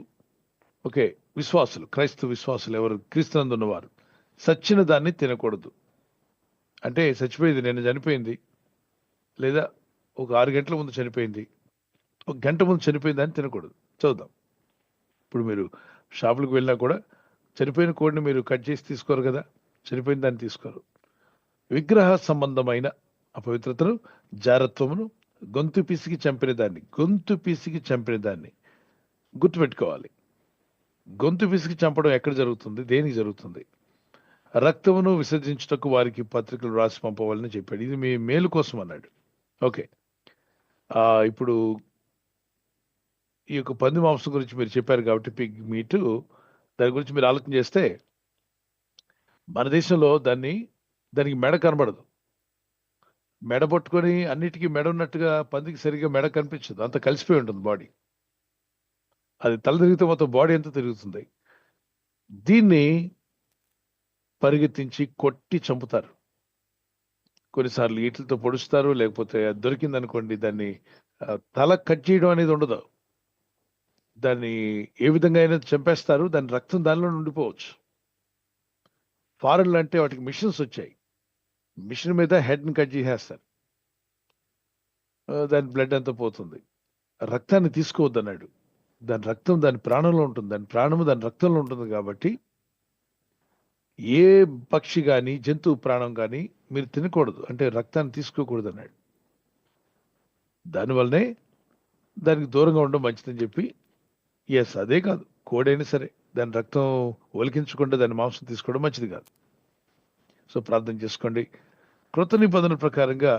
ఓకే, విశ్వాసులు, క్రైస్తవ విశ్వాసులు ఎవరు క్రీస్తునందు ఉన్నవారు సచ్చిన దాన్ని తినకూడదు. అంటే చచ్చిపోయింది, నిన్న చనిపోయింది, లేదా ఒక 6 గంటల ముందు చనిపోయింది, ఒక గంట ముందు చనిపోయింది దాన్ని తినకూడదు. చూద్దాం. ఇప్పుడు మీరు షాపులకు వెళ్ళినా కూడా చనిపోయిన కోడిని మీరు కట్ చేసి తీసుకోరు కదా, చనిపోయిన దాన్ని తీసుకోరు. విగ్రహ సంబంధమైన అపవిత్రతను, జారత్వమును, గొంతు పిసికి చంపిన దాన్ని గుర్తుపెట్టుకోవాలి. గొంతు పిసికి చంపడం ఎక్కడ జరుగుతుంది, దేనికి జరుగుతుంది? రక్తమును విసర్జించుటకు వారికి పత్రికలు రాసి పంపవాలని చెప్పాడు. ఇది మీ మేలు కోసం అన్నాడు. ఓకే, ఇప్పుడు ఈ యొక్క పంది మాంసం గురించి మీరు చెప్పారు కాబట్టి పిగ్ మీట్, దాని గురించి మీరు ఆలోచన చేస్తే మన దేశంలో దానికి మెడ కనబడదు. మెడ పట్టుకొని అన్నిటికీ మెడ ఉన్నట్టుగా పందికి సరిగ్గా మెడ కనిపించదు, అంత కలిసిపోయి ఉంటుంది బాడీ. అది తల తిరిగితే మొత్తం బాడీ అంతా తిరుగుతుంది. దీన్ని పరిగెత్తించి కొట్టి చంపుతారు. కొన్నిసార్లు ఈట్లతో పొడుస్తారు, లేకపోతే దొరికింది అనుకోండి దాన్ని తల కట్ చేయడం అనేది ఉండదు. దాన్ని ఏ విధంగా అయినా చంపేస్తారు, దాని రక్తం దానిలో ఉండిపోవచ్చు. ఫారెన్లు అంటే వాటికి మిషన్స్ వచ్చాయి, మిషన్ మీద హెడ్ని కట్ చేసేస్తారు, దాని బ్లడ్ అంతా పోతుంది. రక్తాన్ని తీసుకోవద్దు అన్నాడు. దాని రక్తం దాని ప్రాణంలో ఉంటుంది, దాని ప్రాణము దాని రక్తంలో ఉంటుంది. కాబట్టి ఏ పక్షి కానీ జంతువు ప్రాణం కానీ మీరు తినకూడదు, అంటే రక్తాన్ని తీసుకోకూడదు అన్నాడు. దానివల్లనే దానికి దూరంగా ఉండడం మంచిదని చెప్పి, అదే కాదు, కోడైనా సరే దాని రక్తం ఒలికించకుండా దాని మాంసం తీసుకోవడం మంచిది కాదు. సో ప్రార్థన చేసుకోండి. కృత నిబంధన ప్రకారంగా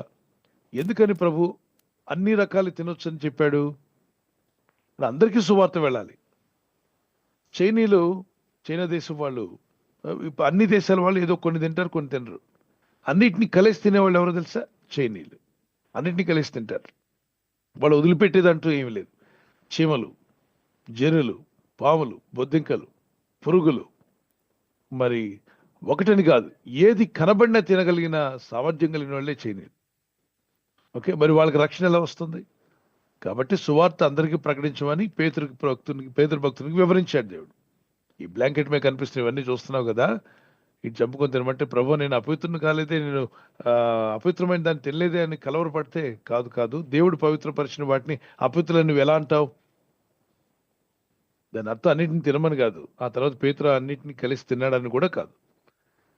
ఎందుకని ప్రభు అన్ని రకాలు తినొచ్చు అని చెప్పాడు? అందరికీ సువార్త వెళ్ళాలి. చైనా దేశం వాళ్ళు ఇప్పుడు అన్ని దేశాల వాళ్ళు ఏదో కొన్ని తింటారు, కొన్ని తినరు. అన్నిటిని కలిసి తినేవాళ్ళు ఎవరో తెలుసా? చైనీయులు. అన్నిటినీ కలిసి తింటారు. వాళ్ళు వదిలిపెట్టేదంటూ ఏమి లేదు. చీమలు, జెనులు, పాములు, బొద్దింకలు, పురుగులు, మరి ఒకటని కాదు, ఏది కనబడినా తినగలిగిన సామర్థ్యం కలిగిన వాళ్ళే చైనీయులు. ఓకే, మరి వాళ్ళకి రక్షణ ఎలా వస్తుంది? కాబట్టి సువార్త అందరికీ ప్రకటించమని పేతురు భక్తునికి వివరించాడు దేవుడు. ఈ బ్లాంకెట్ మీద కనిపిస్తున్న ఇవన్నీ చూస్తున్నావు కదా, ఇది చంపుకొని తినమంటే, ప్రభు నేను అపవిత్రుని కాలేదే, నేను అపవిత్రమైన దాన్ని తినలేదే అని కలవరపడితే, కాదు దేవుడు పవిత్రపరిచిన వాటిని అపవిత్రులను నువ్వు ఎలా అంటావు? దాని అర్థం అన్నింటిని తినమని కాదు, ఆ తర్వాత పేతురు అన్నింటినీ కలిసి తిన్నాడని కూడా కాదు.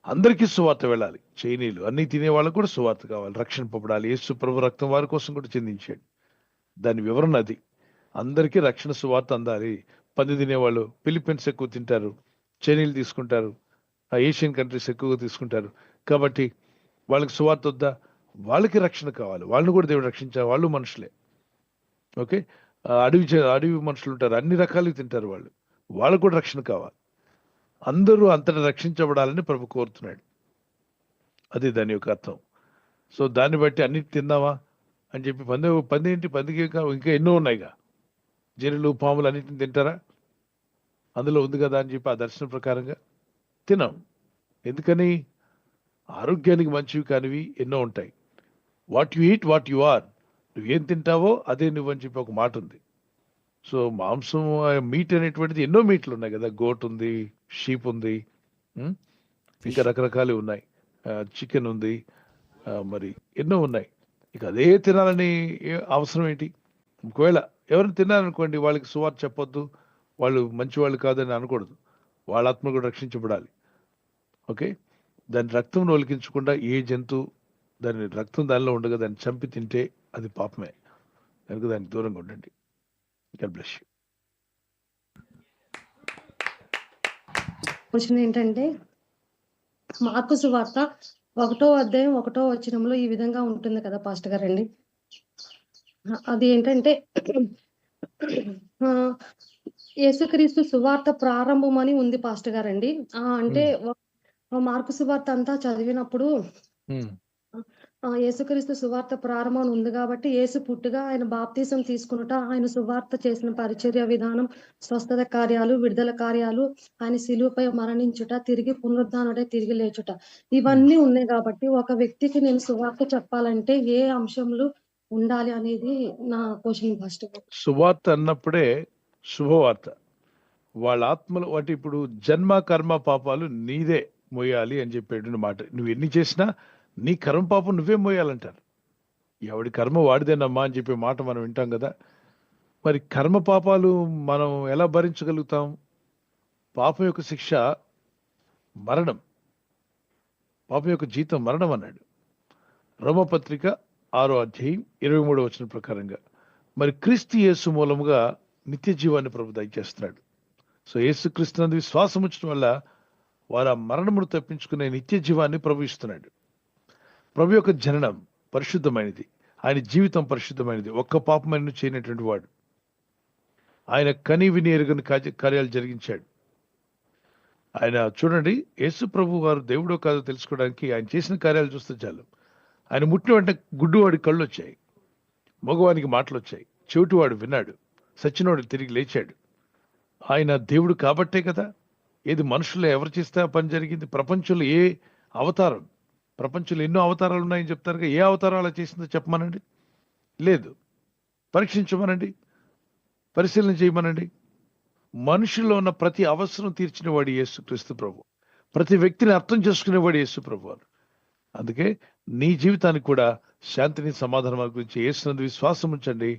అందరికీ సువార్త వెళ్ళాలి. చైనీయులు అన్ని తినే వాళ్ళకు కూడా సువార్త కావాలి, రక్షణ పొందాలి. యేసు ప్రభు రక్తం వారి కోసం కూడా చెందించాడు. దాని వివరణ అది. అందరికీ రక్షణ సువార్త అందాలి. పంది తినేవాళ్ళు ఫిలిప్పీన్స్ ఎక్కువ తింటారు, చైనీయులు తీసుకుంటారు, ఏషియన్ కంట్రీస్ ఎక్కువగా తీసుకుంటారు. కాబట్టి వాళ్ళకి సువార్త వద్దా? వాళ్ళకి రక్షణ కావాలి, వాళ్ళని కూడా దేవుడు రక్షించాలి. వాళ్ళు మనుషులే. ఓకే, అడవి మనుషులు ఉంటారు, అన్ని రకాలు తింటారు వాళ్ళు, వాళ్ళకు కూడా రక్షణ కావాలి. అందరూ అంతటా రక్షించబడాలని ప్రభు కోరుతున్నాడు. అది దాని యొక్క అర్థం. సో దాన్ని బట్టి అన్నిటి తిందామా అని చెప్పి పందికి ఇంకా ఎన్నో ఉన్నాయిగా, జెనులు, పాములు అన్నిటిని తింటారా? అందులో ఉంది కదా అని చెప్పి ఆ దర్శనం ప్రకారంగా తినాం. ఎందుకని? ఆరోగ్యానికి మంచివి కానివి ఎన్నో ఉంటాయి. What you eat what you are, నువ్వేం తింటావో అదే నువ్వు అని చెప్పి ఒక మాట ఉంది. సో మాంసం, మీట్ అనేటువంటిది ఎన్నో మీట్లు ఉన్నాయి కదా, గోట్ ఉంది, షీప్ ఉంది, ఇంకా రకరకాలు ఉన్నాయి, చికెన్ ఉంది, మరి ఎన్నో ఉన్నాయి. ఇక అదే తినాలని అవసరం ఏంటి? ఒకవేళ ఎవరిని తిన్నారనుకోండి, వాళ్ళకి సువార్త చెప్పొద్దు, వాళ్ళు మంచి వాళ్ళు కాదని అనకూడదు. వాళ్ళ ఆత్మ కూడా రక్షించబడాలి. ఓకే, దాని రక్తం ఒలికించకుండా ఏ జంతువు దాని రక్తం దానిలో ఉండగా దాన్ని చంపి తింటే అది పాపమే. కనుక దానికి దూరంగా ఉండండి. God bless you. క్వశ్చన్ ఏంటంటే, మార్కు సువార్త 1వ అధ్యాయం 1వ వచనంలో ఈ విధంగా ఉంటుంది కదా పాస్టర్ గారండి. అది ఏంటంటే, యేసుక్రీస్తు సువార్త ప్రారంభం అని ఉంది పాస్టర్ గారండి. అంటే మార్కు సువార్త అంతా చదివినప్పుడు యేసుక్రీస్తు సువార్త ప్రారంభం ఉంది కాబట్టి, యేసు పుట్టుగా, ఆయన బాప్తిసం తీసుకునుట, ఆయన సువార్త చేసిన పరిచర్య విధానం, స్వస్థత కార్యాలు, విడుదల కార్యాలు, ఆయన శిలువపై మరణించుట, తిరిగి పునరుద్ధానుడే, తిరిగి లేచుట, ఇవన్నీ ఉన్నాయి కాబట్టి ఒక వ్యక్తికి నేను సువార్త చెప్పాలంటే ఏ అంశములు ఉండాలి అనేది నా క్వశ్చన్ ఫస్ట్. సువార్త అన్నప్పుడే శుభవార్త. వాళ్ళ ఆత్మలు అంటే ఇప్పుడు జన్మ కర్మ పాపాలు నీదే మోయాలి అని చెప్పేటువంటి మాట. నువ్వు ఎన్ని చేసినా నీ కర్మ పాపం నువ్వే మోయాలంటారు. ఎవడి కర్మ వాడిదేనమ్మా అని చెప్పే మాట మనం వింటాం కదా. మరి కర్మ పాపాలు మనం ఎలా భరించగలుగుతాం? పాపం యొక్క శిక్ష మరణం, పాపం యొక్క జీతం మరణం అన్నాడు రోమపత్రిక 6వ అధ్యాయం 23వ వచనం ప్రకారంగా. మరి క్రీస్తు యేసు మూలముగా నిత్య జీవాన్ని ప్రభు దయచేస్తున్నాడు. సో యేసు క్రీస్తునందు విశ్వాసం ఉంచడం వల్ల వారు ఆ మరణమును తప్పించుకునే నిత్య జీవాన్ని ప్రభు ఇస్తున్నాడు. ప్రభు యొక్క జననం పరిశుద్ధమైనది, ఆయన జీవితం పరిశుద్ధమైనది, ఒక్క పాపమైన చేయనటువంటి వాడు. ఆయన కని విని ఎరుగని కార్యాలు జరిగించాడు. ఆయన చూడండి, యేసు ప్రభు వారు దేవుడో కాదో తెలుసుకోవడానికి ఆయన చేసిన కార్యాలు చూస్తే చాలు. ఆయన ముట్టిన వెంట గుడ్డువాడి కళ్ళు వచ్చాయి, మగవానికి మాటలు వచ్చాయి, చెవిటివాడు విన్నాడు, సచ్చినవాడు తిరిగి లేచాడు. ఆయన దేవుడు కాబట్టే కదా. ఏది మనుషుల్లో ఎవరు చేస్తే ఆ పని జరిగింది? ప్రపంచంలో ఏ అవతారం, ప్రపంచంలో ఎన్నో అవతారాలు ఉన్నాయని చెప్తారు, ఏ అవతారం అలా చేసిందో చెప్పమనండి. లేదు, పరీక్షించమనండి, పరిశీలన చేయమనండి. మనుషుల్లో ఉన్న ప్రతి అవసరం తీర్చిన వాడు యేసుక్రీస్తు ప్రభు. ప్రతి వ్యక్తిని అర్థం చేసుకునేవాడు యేసు ప్రభు వారు. అందుకే నీ జీవితానికి కూడా శాంతిని, సమాధానం గురించి యేసునందు విశ్వాసం ఉంచండి.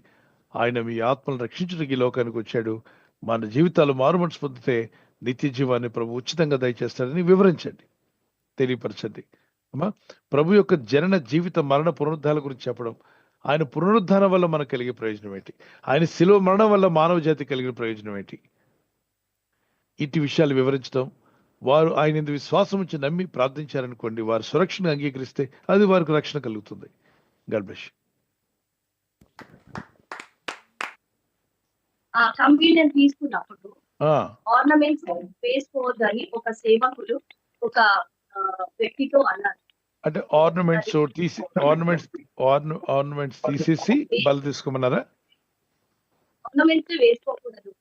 ఆయన మీ ఆత్మను రక్షించడానికి ఈ లోకానికి వచ్చాడు. మన జీవితాలు మారుమనసు పొందితే నిత్య జీవాన్ని ప్రభు ఉచితంగా దయచేస్తాడని వివరించండి, తెలియపరచండి. అమ్మా, ప్రభు యొక్క జనన, జీవిత, మరణ, పునరుద్ధాల గురించి చెప్పడం, ఆయన పునరుద్ధానం వల్ల మనకు కలిగే ప్రయోజనం ఏంటి, ఆయన శిలువ మరణం వల్ల మానవ జాతి కలిగిన ప్రయోజనం ఏంటి, ఇటు విషయాలు వివరించడం. వారు ఆయన ఇందు విశ్వాసం ఉంచి నమ్మి ప్రార్థించారనుకోండి, వారు సురక్షణ అంగీకరిస్తే అది వారికి రక్షణ కలుగుతుంది. God bless you. కమ్యూనియన్ తీసుకున్నప్పుడు ఆర్నమెంట్స్ వేసుకోవద్దని ఒక సేవకులు ఒక వ్యక్తితో అన్నారు. అంటే ఆర్నమెంట్స్ తీసేసి బలి తీసుకోమన్నారా? ఆర్నమెంట్స్ వేసుకోకూడదు.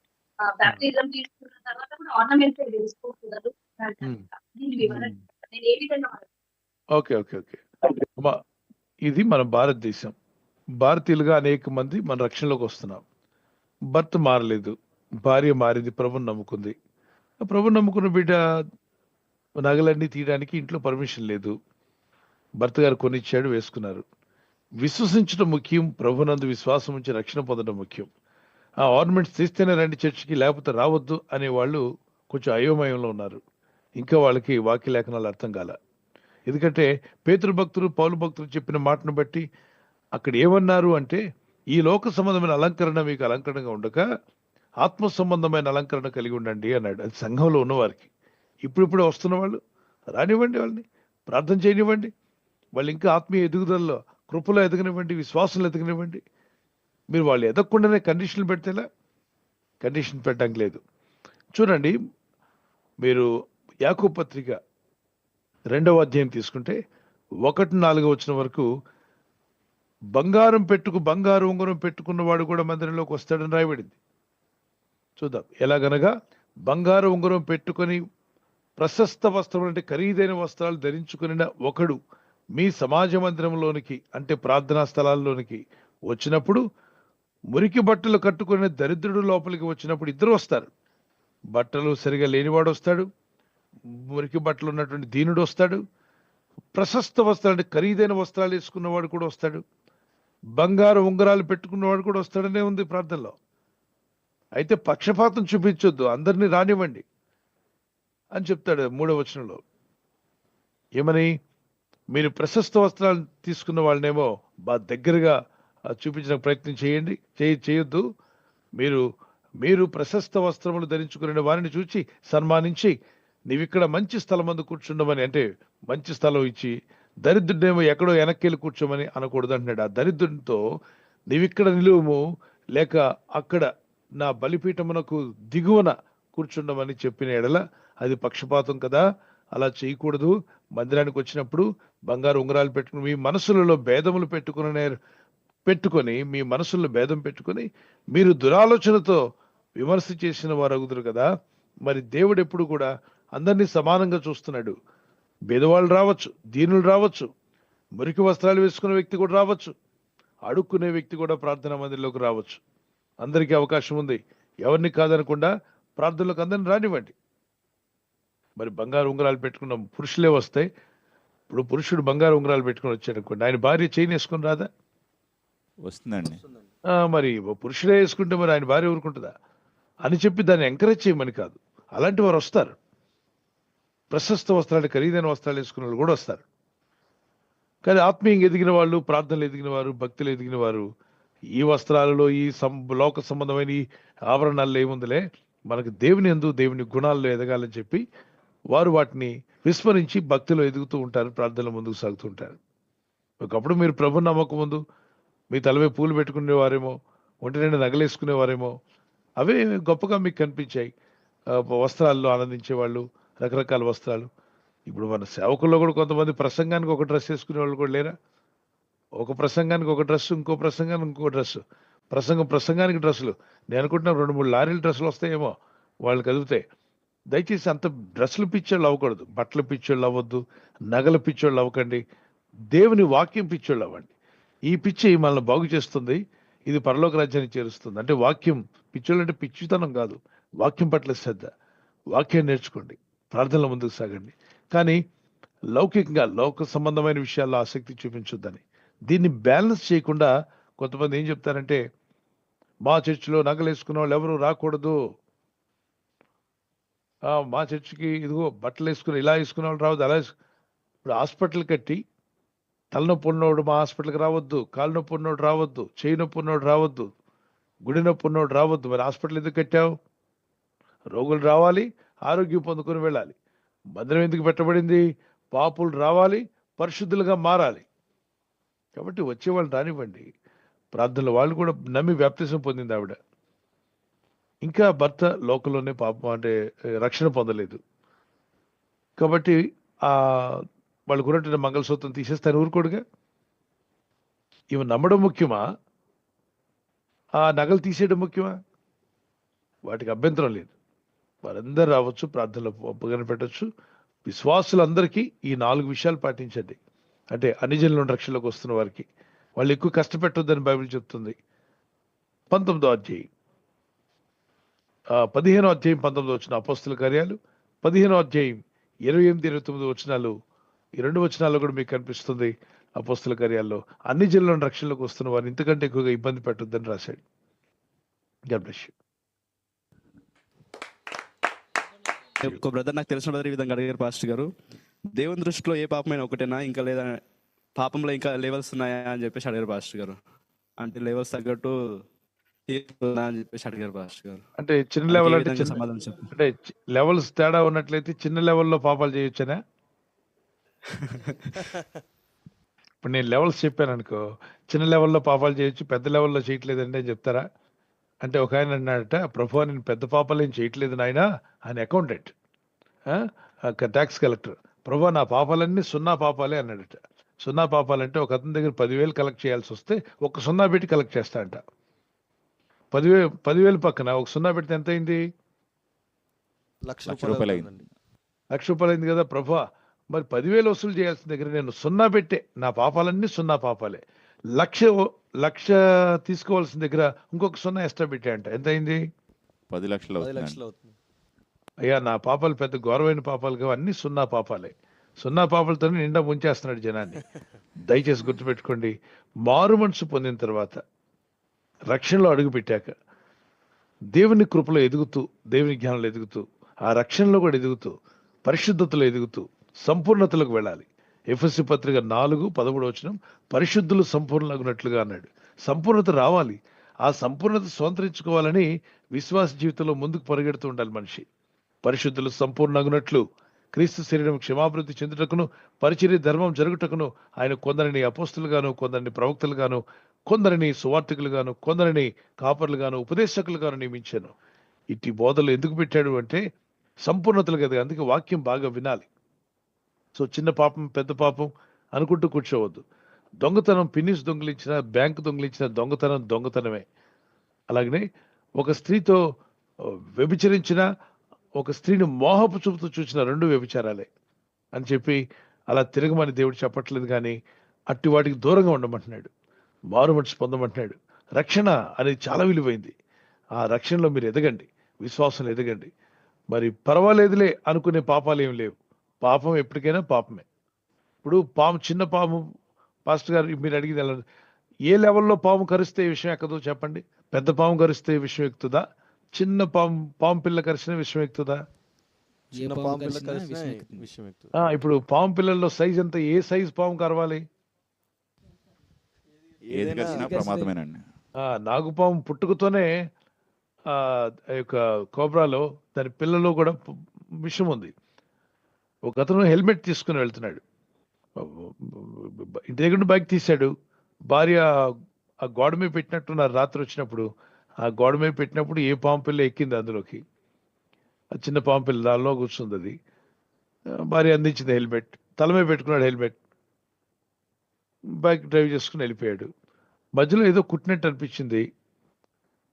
బాప్టిజం తీసుకున్న తర్వాత కూడా ఆర్నమెంట్స్ వేసుకోకూడదు. దీని వివరణ నేను ఏ విధంగా ఓకే ఓకే ఓకే అమ్మా, ఇది మన భారతదేశం. భారతీయులుగా అనేక మంది మన రక్షణలోకి వస్తున్నాం. భర్త మారలేదు, భార్య మారింది, ప్రభుని నమ్ముకుంది. ప్రభుని నమ్ముకున్న బిడ్డ నగలన్నీ తీయడానికి ఇంట్లో పర్మిషన్ లేదు, భర్త గారు కొనిచ్చాడు, వేసుకున్నారు. విశ్వసించడం ముఖ్యం, ప్రభునందు విశ్వాసం ఉంచి రక్షణ పొందడం ముఖ్యం. ఆ ఆర్నమెంట్స్ తీస్తేనే రండి చర్చికి, లేకపోతే రావద్దు అనే వాళ్ళు కొంచెం అయోమయంలో ఉన్నారు. ఇంకా వాళ్ళకి వాక్య లేఖనాలు అర్థం కాల. ఎందుకంటే పేతురు భక్తులు, పౌలు భక్తులు చెప్పిన మాటను బట్టి అక్కడ ఏమన్నారు అంటే, ఈ లోక సంబంధమైన అలంకరణ మీకు అలంకరణగా ఉండక ఆత్మ సంబంధమైన అలంకరణ కలిగి ఉండండి అన్నాడు. అది సంఘంలో ఉన్నవారికి. ఇప్పుడిప్పుడే వస్తున్న వాళ్ళు రానివ్వండి, వాళ్ళని ప్రార్థన చేయనివ్వండి, వాళ్ళు ఇంకా ఆత్మీయ ఎదుగుదలలో కృపలో ఎదగనివ్వండి, విశ్వాసంలో ఎదగనివ్వండి. మీరు వాళ్ళు ఎదగకుండానే కండిషన్లు పెడితేలా? కండిషన్ పెట్టడానికి లేదు. చూడండి, మీరు యాకోబు పత్రిక 2వ అధ్యాయం తీసుకుంటే 1-4 వచ్చిన వరకు, బంగారు ఉంగరం పెట్టుకున్నవాడు కూడా మందిరంలోకి వస్తాడని రాయబడింది. చూద్దాం ఎలాగనగా, బంగారు ఉంగరం పెట్టుకొని ప్రశస్త వస్త్రం అంటే ఖరీదైన వస్త్రాలు ధరించుకుని ఒకడు మీ సమాజ మందిరంలోనికి అంటే ప్రార్థనా స్థలాల్లోనికి వచ్చినప్పుడు, మురికి బట్టలు కట్టుకునే దరిద్రుడు లోపలికి వచ్చినప్పుడు ఇద్దరు వస్తారు. బట్టలు సరిగా లేనివాడు వస్తాడు, మురికి బట్టలు ఉన్నటువంటి దీనుడు వస్తాడు, ప్రశస్త వస్త్రాలు అంటే ఖరీదైన వస్త్రాలు వేసుకున్నవాడు కూడా వస్తాడు, బంగారు ఉంగరాలు పెట్టుకున్నవాడు కూడా వస్తాడనే ఉంది ప్రార్థనలో. అయితే పక్షపాతం చూపించొద్దు, అందరినీ రానివ్వండి అని చెప్తాడు 3వ వచనంలో. ఏమని? మీరు ప్రశస్త వస్త్రాలు తీసుకున్న వాళ్ళనేమో బాగా దగ్గరగా చూపించడానికి ప్రయత్నం చేయండి, చేయొద్దు. మీరు ప్రశస్త వస్త్రములు ధరించుకునే వారిని చూచి సన్మానించి, నీవిక్కడ మంచి స్థలం మందు కూర్చుండమని, అంటే మంచి స్థలం ఇచ్చి, దరిద్రుడేమో ఎక్కడో వెనక్కి కూర్చోమని అనకూడదు అంటున్నాడు. ఆ దరిద్రుడితో నీవిక్కడ నిలువము, లేక అక్కడ నా బలిపీఠమునకు దిగువన కూర్చుండమని చెప్పిన ఎడల అది పక్షపాతం కదా, అలా చేయకూడదు. మందిరానికి వచ్చినప్పుడు బంగారు ఉంగరాలు పెట్టుకుని మీ మనసులలో భేదములు పెట్టుకొని మీ మనసుల్లో భేదం పెట్టుకొని మీరు దురాలోచనతో విమర్శ చేసిన వారు అగుదురు కదా. మరి దేవుడు ఎప్పుడు కూడా అందరినీ సమానంగా చూస్తున్నాడు. బేదవాళ్ళు రావచ్చు, దీనులు రావచ్చు, మురికి వస్త్రాలు వేసుకునే వ్యక్తి కూడా రావచ్చు, అడుక్కునే వ్యక్తి కూడా ప్రార్థనా మందిరంలోకి రావచ్చు. అందరికీ అవకాశం ఉంది. ఎవరిని కాదనకుండా ప్రార్థనలోకి అందరిని రానివ్వండి. మరి బంగారు ఉంగరాలు పెట్టుకున్న పురుషులే వస్తాయి. ఇప్పుడు పురుషుడు బంగారు ఉంగరాలు పెట్టుకుని వచ్చాడు అనుకోండి, ఆయన భార్య చైన్ వేసుకుని రాదా? వస్తుందండి. మరి పురుషుడే వేసుకుంటే మరి ఆయన భార్య ఊరుకుంటుందా అని చెప్పి దాన్ని ఎంకరేజ్ చేయమని కాదు. అలాంటి వారు వస్తారు. ప్రశస్త వస్త్రాలు, ఖరీదైన వస్త్రాలు వేసుకున్న వాళ్ళు కూడా వస్తారు. కానీ ఆత్మీయంగా ఎదిగిన వాళ్ళు, ప్రార్థనలు ఎదిగిన వారు, భక్తులు ఎదిగిన వారు ఈ వస్త్రాలలో, ఈ లోక సంబంధమైన ఈ ఆభరణాల్లో ఏముందిలే, మనకు దేవుని యందు, దేవుని గుణాల్లో ఎదగాలని చెప్పి వారు వాటిని విస్మరించి భక్తిలో ఎదుగుతూ ఉంటారు, ప్రార్థనలో ముందుకు సాగుతూ ఉంటారు. ఒకప్పుడు మీరు ప్రభు నమ్మకం ముందు మీ తలవే పూలు పెట్టుకునేవారేమో, ఒంటి నిండా నగలేసుకునేవారేమో, అవే గొప్పగా మీకు కనిపించాయి. వస్త్రాల్లో ఆనందించేవాళ్ళు, రకరకాల వస్త్రాలు. ఇప్పుడు మన సేవకుల్లో కూడా కొంతమంది ప్రసంగానికి ఒక డ్రెస్ వేసుకునే వాళ్ళు కూడా లేరా? ఒక ప్రసంగానికి ఒక డ్రెస్, ఇంకో ప్రసంగానికి ఇంకో డ్రెస్, ప్రసంగానికి డ్రెస్సులు. నేను అనుకుంటున్నా 2-3 లారీల డ్రెస్సులు వస్తాయేమో వాళ్ళు కదిపితే. దయచేసి అంత డ్రెస్సులు పిచ్చోళ్ళు అవ్వకూడదు, బట్టలు పిచ్చోళ్ళు అవ్వద్దు, నగల పిచ్చోళ్ళు అవ్వకండి, దేవుని వాక్యం పిచ్చోళ్ళు అవ్వండి. ఈ పిచ్చి మనల్ని బాగు చేస్తుంది, ఇది పరలోక రాజ్యాన్ని చేరుస్తుంది. అంటే వాక్యం పిచ్చోళ్ళు అంటే పిచ్చితనం కాదు, వాక్యం పట్ల శ్రద్ధ, వాక్యాన్ని నేర్చుకోండి, ప్రార్థనలో ముందుకు సాగండి. కానీ లౌకికంగా లోక సంబంధమైన విషయాల్లో ఆసక్తి చూపించొద్దని. దీన్ని బ్యాలెన్స్ చేయకుండా కొంతమంది ఏం చెప్తారంటే, మా చర్చిలో నగలు వేసుకున్న వాళ్ళు ఎవరు రాకూడదు, మా చర్చికి ఇదిగో బట్టలు వేసుకుని ఇలా వేసుకునే వాళ్ళు రావద్దు, అలా ఇప్పుడు హాస్పిటల్ కట్టి తలనొప్పి ఉన్నోడు మా హాస్పిటల్కి రావద్దు, కాలు నొప్పి ఉన్నోడు రావద్దు, చేయి నొప్పి ఉన్నోడు రావద్దు, గుడి నొప్పి ఉన్నోడు రావద్దు. మరి హాస్పిటల్ ఎందుకు కట్టావు? రోగులు రావాలి, ఆరోగ్యం పొందుకొని వెళ్ళాలి. మందిరం ఎందుకు పెట్టబడింది? పాపులు రావాలి, పరిశుద్ధులుగా మారాలి. కాబట్టి వచ్చేవాళ్ళు రానివ్వండి. ప్రార్థనలు వాళ్ళు కూడా నమ్మి బాప్తిసం పొందింది ఆవిడ. ఇంకా భర్త లోకంలోనే పాపం అంటే రక్షణ పొందలేదు. కాబట్టి ఆ వాళ్ళు కొన్నట్టు మంగళసూత్రం తీసేస్తే ఆయన ఊరుకోడుగా. ఇవి నమ్మడం ముఖ్యమా, ఆ నగలు తీసేయడం ముఖ్యమా? వాటికి అభ్యంతరం లేదు. వారందరూ రావచ్చు, ప్రార్థనలో ఒప్పుకొని పెట్టచ్చు. విశ్వాసులందరికీ ఈ 4 విషయాలు పాటించండి. అంటే అన్ని జనుల నుండి రక్షణలోకి వస్తున్న వారికి వాళ్ళు ఎక్కువ కష్టపెట్టొద్దని బైబిల్ చెప్తుంది. 19వ అధ్యాయం 15వ అధ్యాయం 19వ వచనం అపోస్తల కార్యాలు, 15వ అధ్యాయం 28, 29 వచనాలు, ఈ 2 వచనాల్లో కూడా మీకు కనిపిస్తుంది. అపోస్తల కార్యాల్లో అన్ని జనుల నుండి రక్షణలోకి వస్తున్న వారు ఇంతకంటే ఎక్కువగా ఇబ్బంది పెట్టొద్దని రాశాడు. God bless you. ఒక బ్రదర్ నాకు తెలిసిన బ్రదర్ ఈ విధంగా అడిగారు పాస్టర్ గారు, దేవుని దృష్టిలో ఏ పాపమైనా ఒకటేనా, ఇంకా లేదా పాపంలో ఇంకా లెవెల్స్ ఉన్నాయా అని చెప్పేసి అడిగారు పాస్టర్ గారు. అంటే లెవెల్స్ తగ్గట్టు అని చెప్పేసి అడిగారు పాస్టర్ గారు. అంటే చిన్న లెవెల్ అంటే సమాధానం చెప్పండి. అంటే లెవెల్స్ తేడా ఉన్నట్లయితే చిన్న లెవెల్లో పాపాలు చేయొచ్చనా? ఇప్పుడు నేను లెవెల్స్ చెప్పాను అనుకో, చిన్న లెవెల్లో పాపాలు చేయొచ్చు, పెద్ద లెవెల్లో చేయట్లేదండి అని చెప్తారా? అంటే ఒక ఆయన అన్నాడట, ప్రభు నేను పెద్ద పాపాలు ఏం చేయట్లేదు నాయన. ఆయన అకౌంటెంట్, ట్యాక్స్ కలెక్టర్. ప్రభు నా పాపాలన్నీ 0 పాపాలే అన్నాడట. 0 పాపాలంటే ఒక అతని దగ్గర 10,000 కలెక్ట్ చేయాల్సి వస్తే ఒక 0 పెట్టి కలెక్ట్ చేస్తా అంట. 10,000 పక్కన ఒక 0 పెడితే ఎంత అయింది? ₹1,00,000 అయింది కదా. ప్రభు మరి 10,000 వసూలు చేయాల్సిన దగ్గర నేను 0 పెట్టే, నా పాపాలన్నీ 0 పాపాలే. 1,00,000 తీసుకోవాల్సిన దగ్గర ఇంకొక 0 ఎక్స్ట్రా పెట్టా అంట. ఎంత అయింది? 10 లక్షలు అవుతుంది. అయ్యా నా పాపాలు పెద్ద ఘోరమైన పాపాలు కావు, అన్ని 0 పాపాలే. 0 పాపాలతో నిండా ముంచేస్తున్నాడు జనాన్ని. దయచేసి గుర్తుపెట్టుకోండి, మారు మనసు పొందిన తర్వాత, రక్షణలో అడుగు పెట్టాక, దేవుని కృపలో ఎదుగుతూ, దేవుని జ్ఞానంలో ఎదుగుతూ, ఆ రక్షణలో కూడా ఎదుగుతూ, పరిశుద్ధతలో ఎదుగుతూ సంపూర్ణతలకు వెళ్ళాలి. ఎఫెసీ పత్రిక 4:13 పరిశుద్ధులు సంపూర్ణులగునట్లుగా అన్నాడు. సంపూర్ణత రావాలి. ఆ సంపూర్ణత స్వంతరించుకోవాలని విశ్వాస జీవితంలో ముందుకు పరిగెడుతూ ఉండాలి మనిషి. పరిశుద్ధులు సంపూర్ణగునట్లు క్రీస్తు శరీరం క్షమాభివృద్ధి చెందుటకును పరిచర్య ధర్మం జరుగుటకును ఆయన కొందరిని అపోస్తులుగాను, కొందరిని ప్రవక్తలుగాను, కొందరిని సువార్తికులుగాను, కొందరిని కాపర్లుగాను, ఉపదేశకులుగాను నియమించాను. ఇట్టి బోధలు ఎందుకు పెట్టాడు అంటే సంపూర్ణతలు కదా. అందుకే వాక్యం బాగా వినాలి. సో చిన్న పాపం పెద్ద పాపం అనుకుంటూ కూర్చోవద్దు. దొంగతనం పిన్నిస్ దొంగిలించిన, బ్యాంకు దొంగిలించిన దొంగతనమే. అలాగనే ఒక స్త్రీతో వ్యభిచరించిన, ఒక స్త్రీని మోహపు చూపుతూ చూసిన 2 వ్యభిచారాలే అని చెప్పి అలా తిరగమని దేవుడు చెప్పట్లేదు, కానీ అట్టి వాటికి దూరంగా ఉండమంటున్నాడు. మారు మనసు పొందమంటున్నాడు. రక్షణ అనేది చాలా విలువైంది. ఆ రక్షణలో మీరు ఎదగండి, విశ్వాసంలో ఎదగండి. మరి పర్వాలేదులే అనుకునే పాపాలు ఏం లేవు. పాపం ఎప్పటికైనా పాపమే. ఇప్పుడు చిన్న పాము, పాస్టర్ గారు మీరు అడిగింది ఎలా, ఏ లెవెల్లో పాము కరిస్తే ఈ విషయం ఎక్కదో చెప్పండి. పెద్ద పాము కరిస్తే ఈ విషయం ఎక్కుతుందా? చిన్న పాము పిల్ల కరిసిన విషయం ఎక్కుతుందా? ఇప్పుడు పాము పిల్లల్లో సైజ్ ఎంత? ఏ సైజ్ పాము కరవాలి? నాగుపాము పుట్టుకతోనే యొక్క కోబ్రాలో దాని పిల్లలో కూడా విషయం ఉంది. ఒక అతను హెల్మెట్ తీసుకుని వెళ్తున్నాడు, ఇంటి దగ్గర బైక్ తీశాడు. భార్య ఆ గోడ మీద పెట్టినట్టున్నారు. రాత్రి వచ్చినప్పుడు ఆ గోడ మీద పెట్టినప్పుడు ఏ పాము పిల్ల ఎక్కింది అందులోకి. ఆ చిన్న పాము పిల్ల దానిలో కూర్చుంది. అది భార్య అందించింది హెల్మెట్, తల మీద పెట్టుకున్నాడు హెల్మెట్, బైక్ డ్రైవ్ చేసుకుని వెళ్ళిపోయాడు. మధ్యలో ఏదో కుట్టినట్టు అనిపించింది,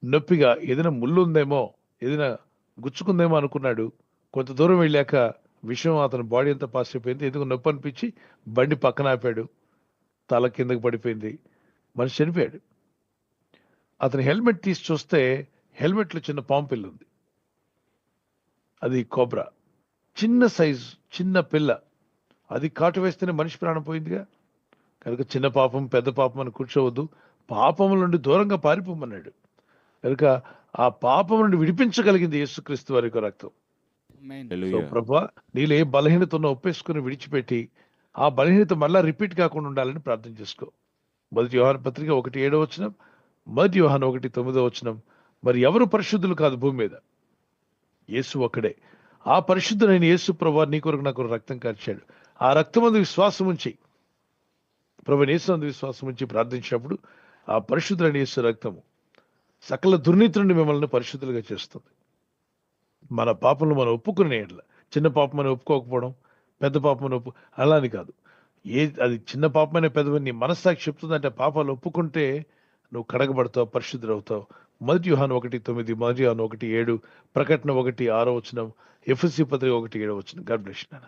నొప్పిగా, ఏదైనా ముళ్ళు ఉందేమో, ఏదైనా గుచ్చుకుందేమో అనుకున్నాడు. కొంత దూరం వెళ్ళాక విషయం అతని బాడీ అంతా పాస్ అయిపోయింది. ఎందుకు నొప్పి అనిపించి బండి పక్కన ఆపాడు, తల కిందకి పడిపోయింది, మనిషి చనిపోయాడు. అతని హెల్మెట్ తీసి చూస్తే హెల్మెట్లో చిన్న పాము పిల్ల ఉంది. అది కోబ్రా, చిన్న సైజు, చిన్న పిల్ల. అది కాటు వేస్తేనే మనిషి ప్రాణం పోయిందిగా. కనుక చిన్న పాపం పెద్ద పాపం అని కూర్చోవద్దు. పాపం నుండి దూరంగా పారిపోమన్నాడు. కనుక ఆ పాపం నుండి విడిపించగలిగింది యేసుక్రీస్తు వారి యొక్క రక్తం. ప్రభువా నీలో ఏ బలహీనత ఉన్నా ఒప్పేసుకుని విడిచిపెట్టి ఆ బలహీనత మళ్ళా రిపీట్ కాకుండా ఉండాలని ప్రార్థన చేసుకో. 1 యోహాను పత్రిక 1:7 1 యోహాను 1:9 మరి ఎవరు పరిశుద్ధులు కాదు భూమి మీద, యేసు ఒక్కడే. ఆ పరిశుద్ధులైన యేసు ప్రభువా నీ కొరకు నా కొరకు రక్తం కార్చాడు. ఆ రక్తమందు విశ్వాసం ఉంచి, ప్రభువైన యేసు నందు విశ్వాసం ఉంచి ప్రార్థించినప్పుడు ఆ పరిశుద్ధులైన యేసు రక్తము సకల దుర్నీతి నుండి మిమ్మల్ని పరిశుద్ధులుగా చేస్తుంది. మన పాపంలో మనం ఒప్పుకునే, చిన్న పాపం మనం ఒప్పుకోకపోవడం, పెద్ద పాపం ఒప్పు అలా అని కాదు. అది చిన్న పాపమైనా పెద్దవని నీ మనస్సాక్షి చెప్తుందంటే పాపాలు ఒప్పుకుంటే నువ్వు కడగబడతావు, పరిశుద్ధుడవుతావు. 1 యోహాను 1:9, 1 యోహాను 1:7, ప్రకటన 1:6 వచనం, ఎఫెసీ పత్రిక 1:7 వచనం. గాడ్ బ్లెస్ యు నాన్న.